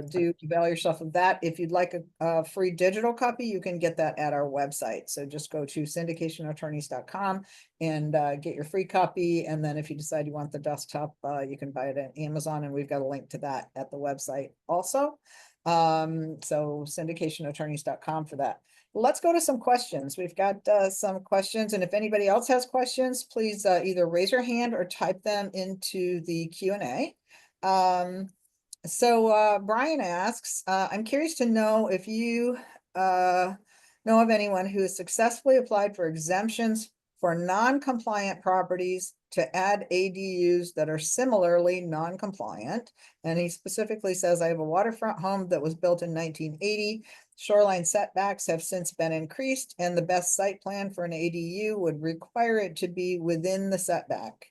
do avail yourself of that. If you'd like a free digital copy, you can get that at our website. So just go to syndicationattorneys.com and get your free copy. And then if you decide you want the desktop, you can buy it at Amazon, and we've got a link to that at the website also. So syndicationattorneys.com for that. Let's go to some questions. We've got some questions, and if anybody else has questions, please either raise your hand or type them into the Q&A. Brian asks, I'm curious to know if you know of anyone who has successfully applied for exemptions for non-compliant properties to add ADUs that are similarly non-compliant. And he specifically says, I have a waterfront home that was built in 1980. Shoreline setbacks have since been increased, and the best site plan for an ADU would require it to be within the setback.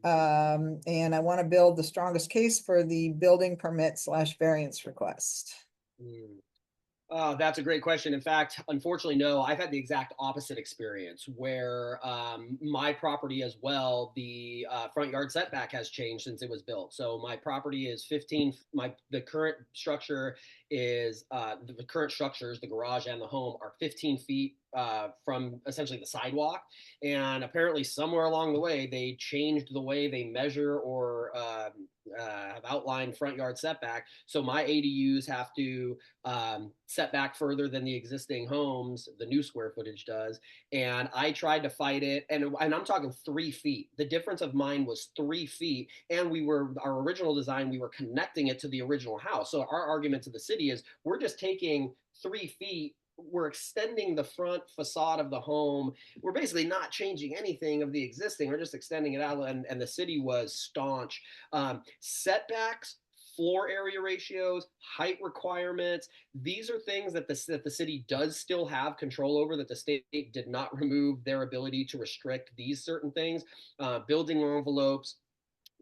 And I want to build the strongest case for the building permit / variance request. Oh, that's a great question. In fact, unfortunately, no, I've had the exact opposite experience where my property as well, the front yard setback has changed since it was built. So my property is 15, the current structure is the current structures, the garage and the home are 15 feet from essentially the sidewalk. And apparently somewhere along the way, they changed the way they measure or have outlined front yard setback. So my ADUs have to set back further than the existing homes, the new square footage does. And I tried to fight it, and I'm talking 3 feet. The difference of mine was 3 feet, and our original design, we were connecting it to the original house. So our argument to the city is we're just taking 3 feet. We're extending the front facade of the home. We're basically not changing anything of the existing. We're just extending it out. And the city was staunch. Setbacks, floor area ratios, height requirements. These are things that the city does still have control over, that the state did not remove their ability to restrict these certain things. Building envelopes,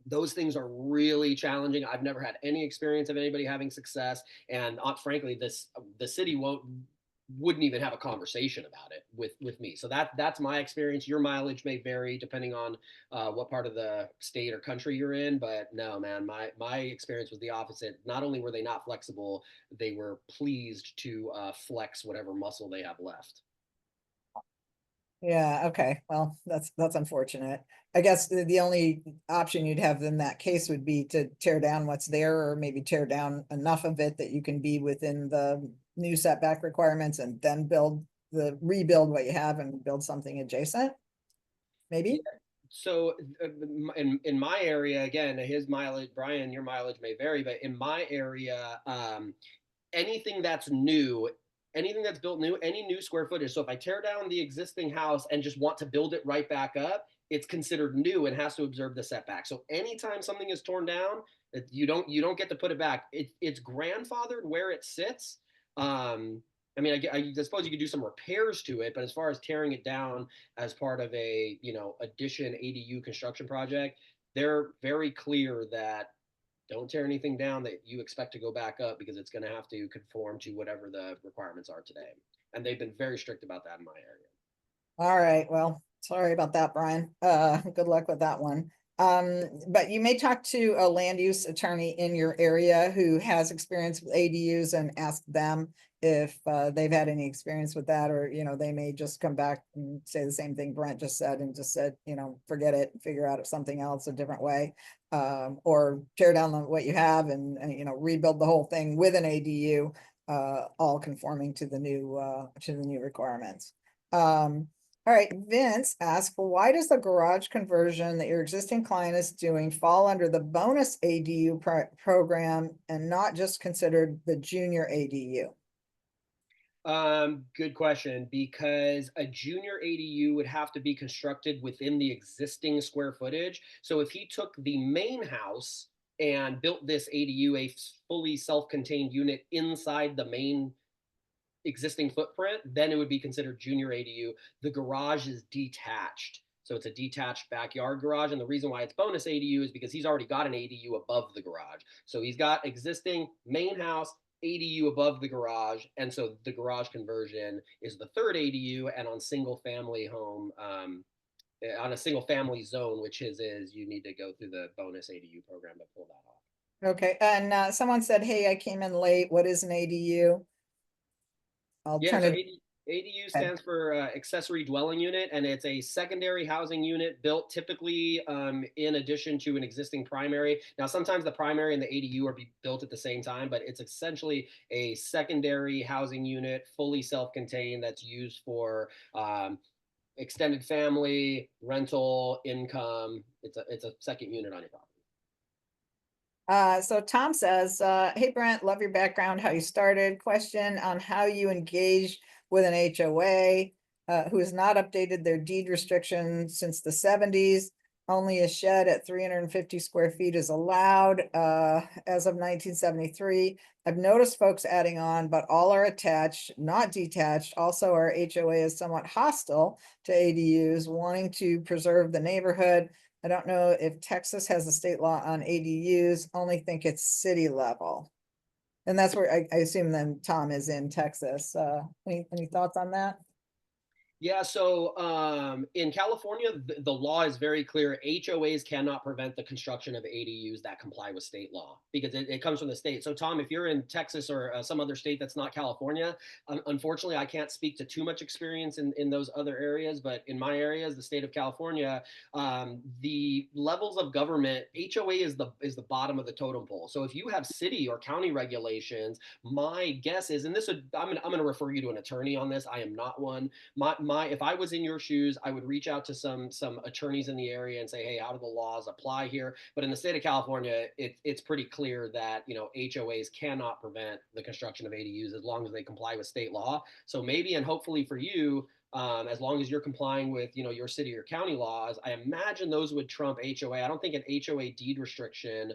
those things are really challenging. I've never had any experience of anybody having success. And frankly, the city wouldn't even have a conversation about it with me. So that's my experience. Your mileage may vary depending on what part of the state or country you're in, but no, man, my experience was the opposite. Not only were they not flexible, they were pleased to flex whatever muscle they have left. Yeah, okay. Well, that's unfortunate. I guess the only option you'd have in that case would be to tear down what's there, or maybe tear down enough of it that you can be within the new setback requirements, and then rebuild what you have and build something adjacent. Maybe. Yeah. So in my area, again, his mileage, Brian, your mileage may vary, but in my area, anything that's new, anything that's built new, any new square footage. So if I tear down the existing house and just want to build it right back up, it's considered new and has to observe the setback. So anytime something is torn down, you don't get to put it back. It's grandfathered where it sits. I mean, I suppose you could do some repairs to it, but as far as tearing it down as part of a addition ADU construction project, they're very clear that don't tear anything down that you expect to go back up because it's going to have to conform to whatever the requirements are today. And they've been very strict about that in my area. All right, well, sorry about that, Brian. Good luck with that one. But you may talk to a land use attorney in your area who has experience with ADUs and ask them if they've had any experience with that, or, they may just come back and say the same thing Brent just said and just said, forget it, figure out something else a different way. Or tear down what you have and, rebuild the whole thing with an ADU, all conforming to the new requirements. All right, Vince asked, why does the garage conversion that your existing client is doing fall under the bonus ADU program and not just considered the junior ADU? Good question, because a junior ADU would have to be constructed within the existing square footage. So if he took the main house and built this ADU, a fully self-contained unit inside the main existing footprint, then it would be considered junior ADU. The garage is detached. So it's a detached backyard garage. And the reason why it's bonus ADU is because he's already got an ADU above the garage. So he's got existing main house, ADU above the garage. And so the garage conversion is the third ADU. And on single family home, on a single family zone, which his is, you need to go through the bonus ADU program to pull that off. Okay, and someone said, hey, I came in late. What is an ADU? I'll Yeah, turn so it. ADU stands for Accessory Dwelling Unit, and it's a secondary housing unit built typically in addition to an existing primary. Now, sometimes the primary and the ADU are built at the same time, but it's essentially a secondary housing unit, fully self-contained, that's used for extended family, rental, income. It's a second unit on your property. So Tom says, hey, Brent, love your background, how you started. Question on how you engage with an HOA who has not updated their deed restriction since the 70s. Only a shed at 350 square feet is allowed as of 1973. I've noticed folks adding on, but all are attached, not detached. Also, our HOA is somewhat hostile to ADUs, wanting to preserve the neighborhood. I don't know if Texas has a state law on ADUs, only think it's city level. And that's where I assume then Tom is in Texas. Any thoughts on that? Yeah, so in California, the law is very clear. HOAs cannot prevent the construction of ADUs that comply with state law because it comes from the state. So, Tom, if you're in Texas or some other state that's not California, unfortunately, I can't speak to too much experience in those other areas. But in my areas, the state of California, the levels of government, HOA is the bottom of the totem pole. So, if you have city or county regulations, my guess is, and I'm going to refer you to an attorney on this. I am not one. If I was in your shoes, I would reach out to some attorneys in the area and say, hey, how do the laws apply here? But in the state of California, it's pretty clear that HOAs cannot prevent the construction of ADUs as long as they comply with state law. So maybe and hopefully for you, as long as you're complying with your city or county laws, I imagine those would trump HOA. I don't think an HOA deed restriction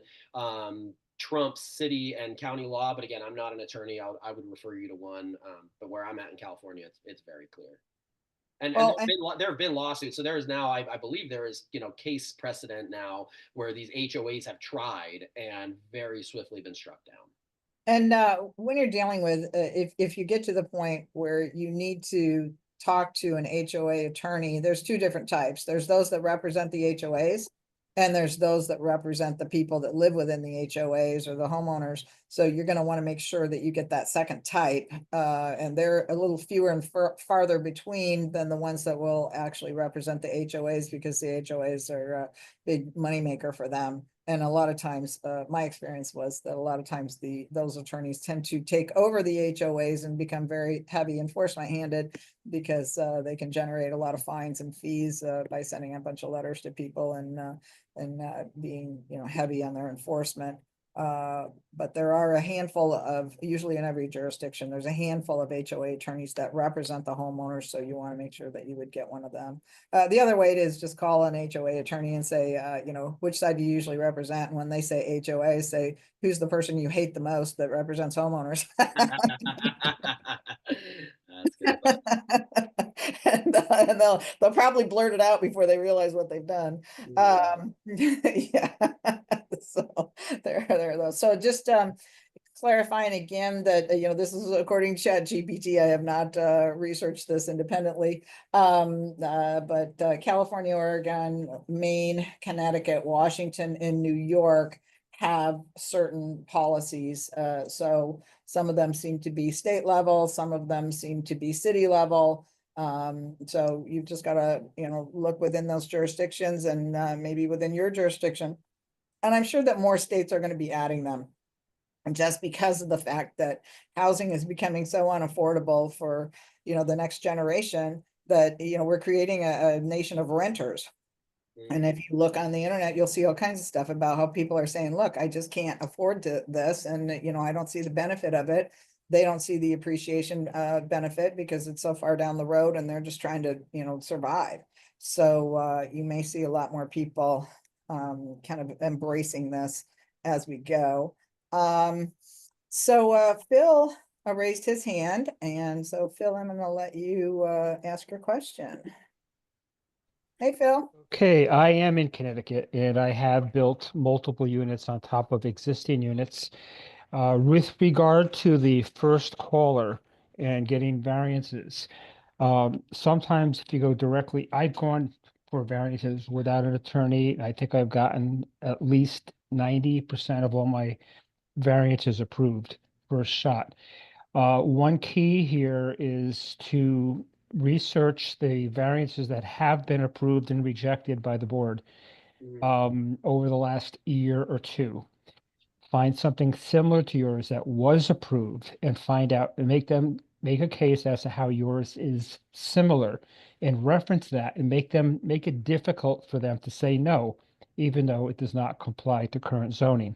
trumps city and county law, but again, I'm not an attorney. I would refer you to one. But where I'm at in California, it's very clear. And Well, there have been lawsuits. So there is now, I believe there is, case precedent now where these HOAs have tried and very swiftly been struck down. and when you're dealing with, if you get to the point where you need to talk to an HOA attorney, there's two different types. There's those that represent the HOAs, and there's those that represent the people that live within the HOAs or the homeowners. So you're going to want to make sure that you get that second type. And they're a little fewer and farther between than the ones that will actually represent the HOAs, because the HOAs are a big moneymaker for them. And a lot of times, my experience was that a lot of times those attorneys tend to take over the HOAs and become very heavy enforcement handed, because they can generate a lot of fines and fees by sending a bunch of letters to people and being heavy on their enforcement. But there are a handful of, usually in every jurisdiction, there's a handful of HOA attorneys that represent the homeowners. So you want to make sure that you would get one of them. The other way is just call an HOA attorney and say, which side do you usually represent? And when they say HOA, say, who's the person you hate the most that represents homeowners? That's good advice. And they'll probably blurt it out before they realize what they've done. Yeah. Yeah. So they're So just clarifying again that, this is according to ChatGPT. I have not researched this independently. But California, Oregon, Maine, Connecticut, Washington, and New York have certain policies. So some of them seem to be state level, some of them seem to be city level. So you've just got to, look within those jurisdictions and maybe within your jurisdiction. And I'm sure that more states are going to be adding them. And just because of the fact that housing is becoming so unaffordable for, the next generation, that, we're creating a nation of renters. And if you look on the internet, you'll see all kinds of stuff about how people are saying, look, I just can't afford this. And, I don't see the benefit of it. They don't see the appreciation benefit because it's so far down the road and they're just trying to, survive. So you may see a lot more people kind of embracing this as we go. So Phil raised his hand. And so Phil, I'm going to let you ask your question. Hey, Phil. Okay, I am in Connecticut and I have built multiple units on top of existing units. With regard to the first caller and getting variances, sometimes if you go directly, I've gone for variances without an attorney. I think I've gotten at least 90% of all my variances approved first shot. One key here is to research the variances that have been approved and rejected by the board over the last year or two. Find something similar to yours that was approved and find out and make a case as to how yours is similar and reference that and make it difficult for them to say no, even though it does not comply to current zoning.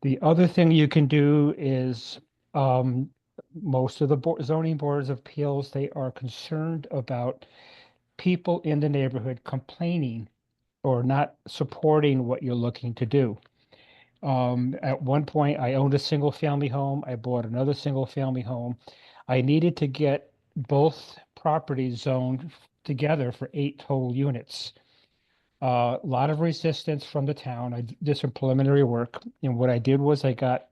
The other thing you can do is most of the zoning boards of appeals, they are concerned about people in the neighborhood complaining or not supporting what you're looking to do. At one point, I owned a single family home. I bought another single family home. I needed to get both properties zoned together for 8 total units. A lot of resistance from the town. I did some preliminary work, and what I did was I got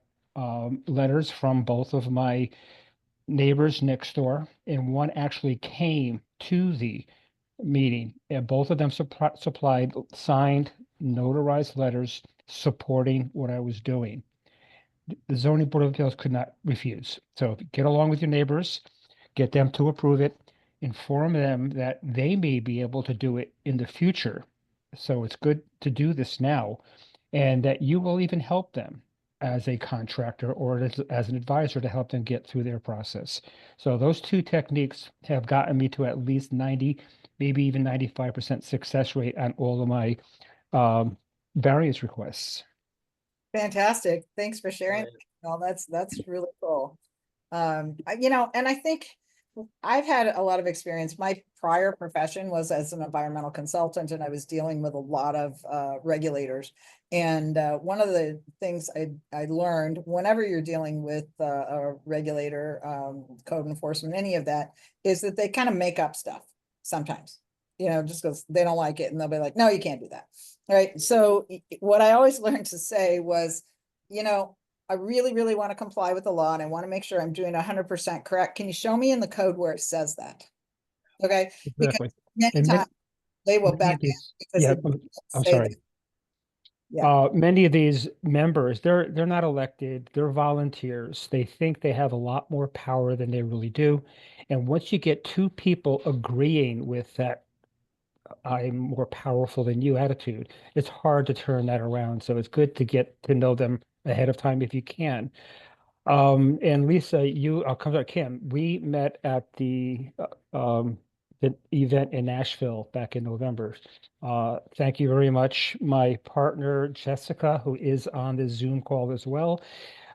letters from both of my neighbors next door, and one actually came to the meeting, and both of them supplied signed, notarized letters supporting what I was doing. The zoning board of appeals could not refuse. So get along with your neighbors, get them to approve it, inform them that they may be able to do it in the future. So it's good to do this now, and that you will even help them as a contractor or as an advisor to help them get through their process. So those two techniques have gotten me to at least 90, maybe even 95% success rate on all of my variance requests. Fantastic. Thanks for sharing. Right. Well, that's really cool. And I think I've had a lot of experience. My prior profession was as an environmental consultant, and I was dealing with a lot of regulators. And one of the things I learned whenever you're dealing with a regulator, code enforcement, any of that, is that they kind of make up stuff sometimes, just because they don't like it, and they'll be like, no, you can't do that. Right. So what I always learned to say was, I really, really want to comply with the law and I want to make sure I'm doing 100% correct. Can you show me in the code where it says that? Okay. Because Exactly. many And times they will many back of down these, because yeah, it doesn't I'm say that. sorry. Yeah. Many of these members, they're not elected, they're volunteers. They think they have a lot more power than they really do. And once you get two people agreeing with that I'm more powerful than you attitude, it's hard to turn that around. So it's good to get to know them ahead of time if you can. And Lisa, I'll come to Kim. We met at the event in Nashville back in November. Thank you very much. My partner, Jessica, who is on the Zoom call as well.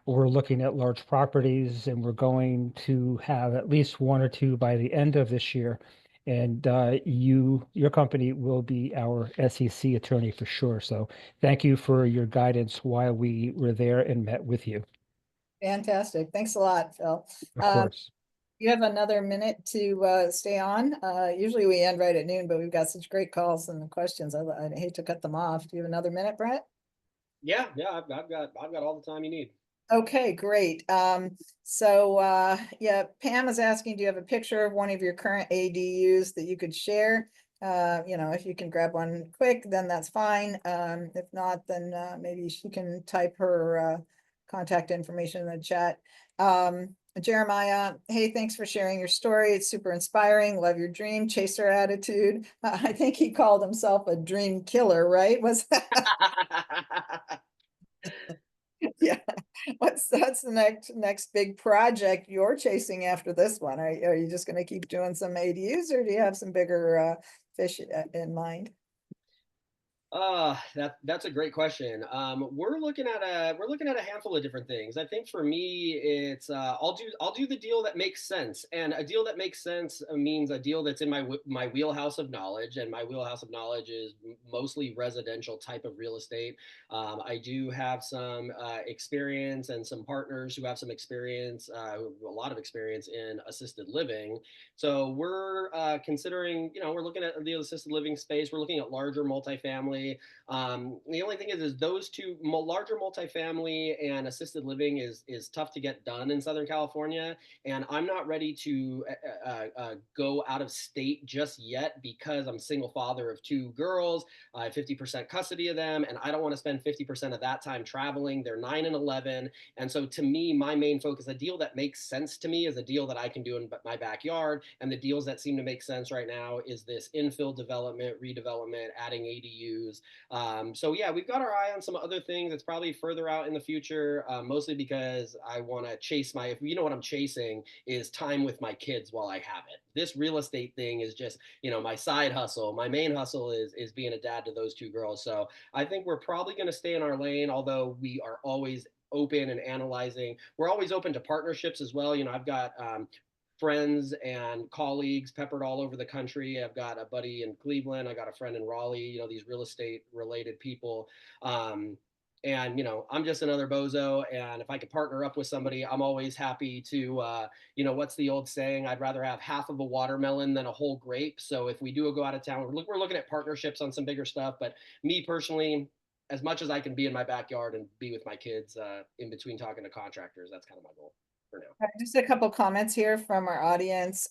We're looking at large properties and we're going to have at least one or two by the end of this year. And your company will be our SEC attorney for sure. So thank you for your guidance while we were there and met with you. Fantastic. Thanks a lot, Phil. Of course. You have another minute to stay on. Usually we end right at noon, but we've got such great calls and questions. I hate to cut them off. Do you have another minute, Brett? Yeah, yeah, I've got all the time you need. Okay, great. Yeah, Pam is asking, do you have a picture of one of your current ADUs that you could share? If you can grab one quick, then that's fine. If not, then maybe she can type her contact information in the chat. Jeremiah, hey, thanks for sharing your story. It's super inspiring. Love your dream chaser attitude. I think he called himself a dream killer, right? Was yeah. What's the next big project you're chasing after this one? Are you just going to keep doing some ADUs, or do you have some bigger fish in mind? That's a great question. We're looking at a handful of different things. I think for me, it's I'll do the deal that makes sense, and a deal that makes sense means a deal that's in my wheelhouse of knowledge, and my wheelhouse of knowledge is mostly residential type of real estate. I do have some experience and some partners who have some experience, a lot of experience in assisted living. So we're considering, we're looking at the assisted living space. We're looking at larger multifamily. The only thing is those two larger multifamily and assisted living is tough to get done in Southern California, and I'm not ready to go out of state just yet because I'm a single father of two girls. I have 50% custody of them, and I don't want to spend 50% of that time traveling. They're 9 and 11, and so to me, my main focus, a deal that makes sense to me, is a deal that I can do in my backyard. And the deals that seem to make sense right now is this infill development, redevelopment, adding ADUs. So yeah, we've got our eye on some other things. It's probably further out in the future, mostly because I want to chase if you know what I'm chasing, is time with my kids while I have it. This real estate thing is just, my side hustle. My main hustle is being a dad to those two girls. So I think we're probably going to stay in our lane, although we are always open and analyzing. We're always open to partnerships as well. I've got friends and colleagues peppered all over the country. I've got a buddy in Cleveland. I got a friend in Raleigh, these real estate related people. And I'm just another bozo, and if I could partner up with somebody, I'm always happy to what's the old saying, I'd rather have half of a watermelon than a whole grape. So if we do go out of town, we're looking at partnerships on some bigger stuff. But me personally, as much as I can be in my backyard and be with my kids in between talking to contractors, that's kind of my goal for now. Just a couple comments here from our audience.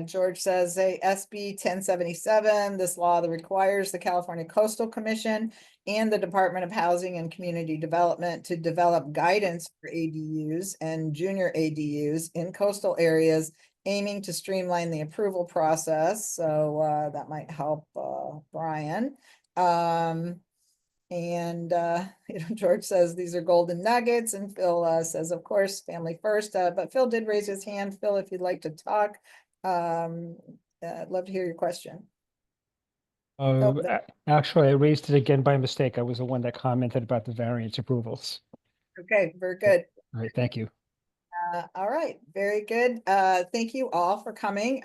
George says, "Hey, SB 1077, this law that requires the California Coastal Commission and the Department of Housing and Community Development to develop guidance for ADUs and junior ADUs in coastal areas, aiming to streamline the approval process." So that might help Brian. George says these are golden nuggets, and Phil says, of course, family first. But Phil did raise his hand. Phil, if you'd like to talk, I'd love to hear your question. Actually, I raised it again by mistake. I was the one that commented about the variance approvals. Okay, very good. All right, thank you. All right, very good. Thank you all for coming.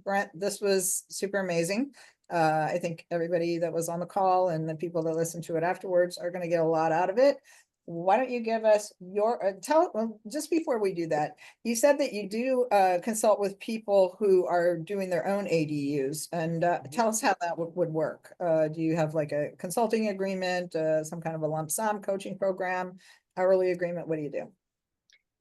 Brent, this was super amazing. I think everybody that was on the call and the people that listen to it afterwards are going to get a lot out of it. Why don't you give us your just before we do that, you said that you do consult with people who are doing their own ADUs, and tell us how that would work. Do you have like a consulting agreement, some kind of a lump sum coaching program, hourly agreement? What do you do?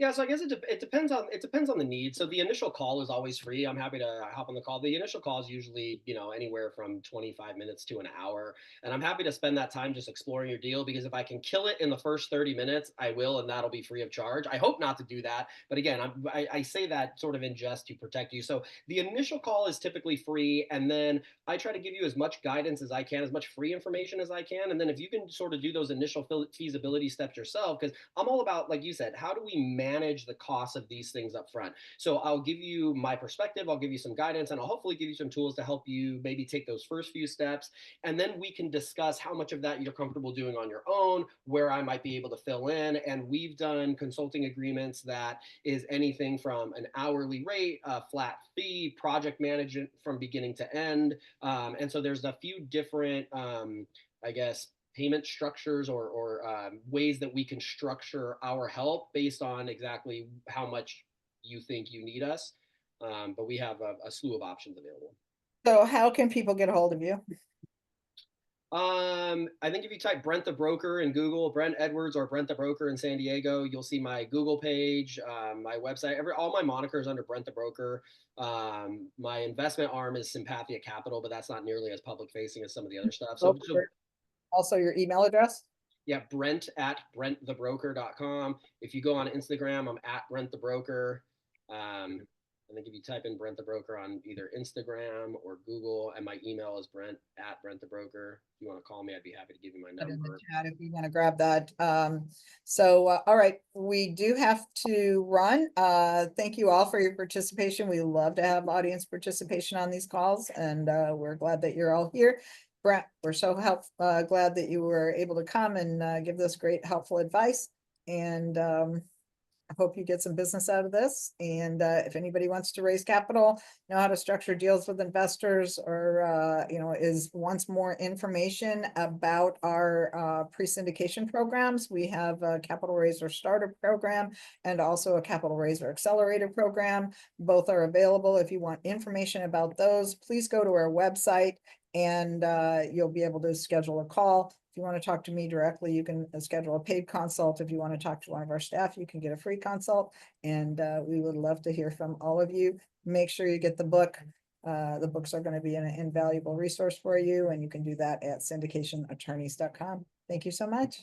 Yeah, so I guess it depends on the need. So the initial call is always free. I'm happy to hop on the call. The initial call is usually, anywhere from 25 minutes to an hour. And I'm happy to spend that time just exploring your deal, because if I can kill it in the first 30 minutes, I will, and that'll be free of charge. I hope not to do that. But again, I say that sort of in jest to protect you. So the initial call is typically free. And then I try to give you as much guidance as I can, as much free information as I can. And then if you can sort of do those initial feasibility steps yourself, because I'm all about, like you said, how do we manage the costs of these things up front? So I'll give you my perspective, I'll give you some guidance, and I'll hopefully give you some tools to help you maybe take those first few steps. And then we can discuss how much of that you're comfortable doing on your own, where I might be able to fill in. And we've done consulting agreements that is anything from an hourly rate, a flat fee, project management from beginning to end. And so there's a few different, I guess, payment structures or ways that we can structure our help based on exactly how much you think you need us. But we have a slew of options available. So how can people get a hold of you? I think if you type Brent the Broker in Google, Brent Edwards or Brent the Broker in San Diego, you'll see my Google page, my website. All my monikers under Brent the Broker. My investment arm is Sympathia Capital, but that's not nearly as public facing as some of the other stuff. So Also your email address? yeah, Brent at BrentTheBroker.com. If you go on Instagram, I'm at Brent the Broker. I think if you type in Brent the Broker on either Instagram or Google, and my email is Brent at Brent the Broker. If you want to call me, I'd be happy to give you my Put in the number. chat if you want to grab that. All right, we do have to run. Thank you all for your participation. We love to have audience participation on these calls, and we're glad that you're all here. Brent, we're so glad that you were able to come and give this great helpful advice. And I hope you get some business out of this. And if anybody wants to raise capital, know how to structure deals with investors, or wants more information about our pre-syndication programs, we have a Capital Raiser Starter program and also a Capital Raiser Accelerator program. Both are available. If you want information about those, please go to our website and you'll be able to schedule a call. If you want to talk to me directly, you can schedule a paid consult. If you want to talk to one of our staff, you can get a free consult, and we would love to hear from all of you. Make sure you get the book. The books are going to be an invaluable resource for you, and you can do that at syndicationattorneys.com. Thank you so much.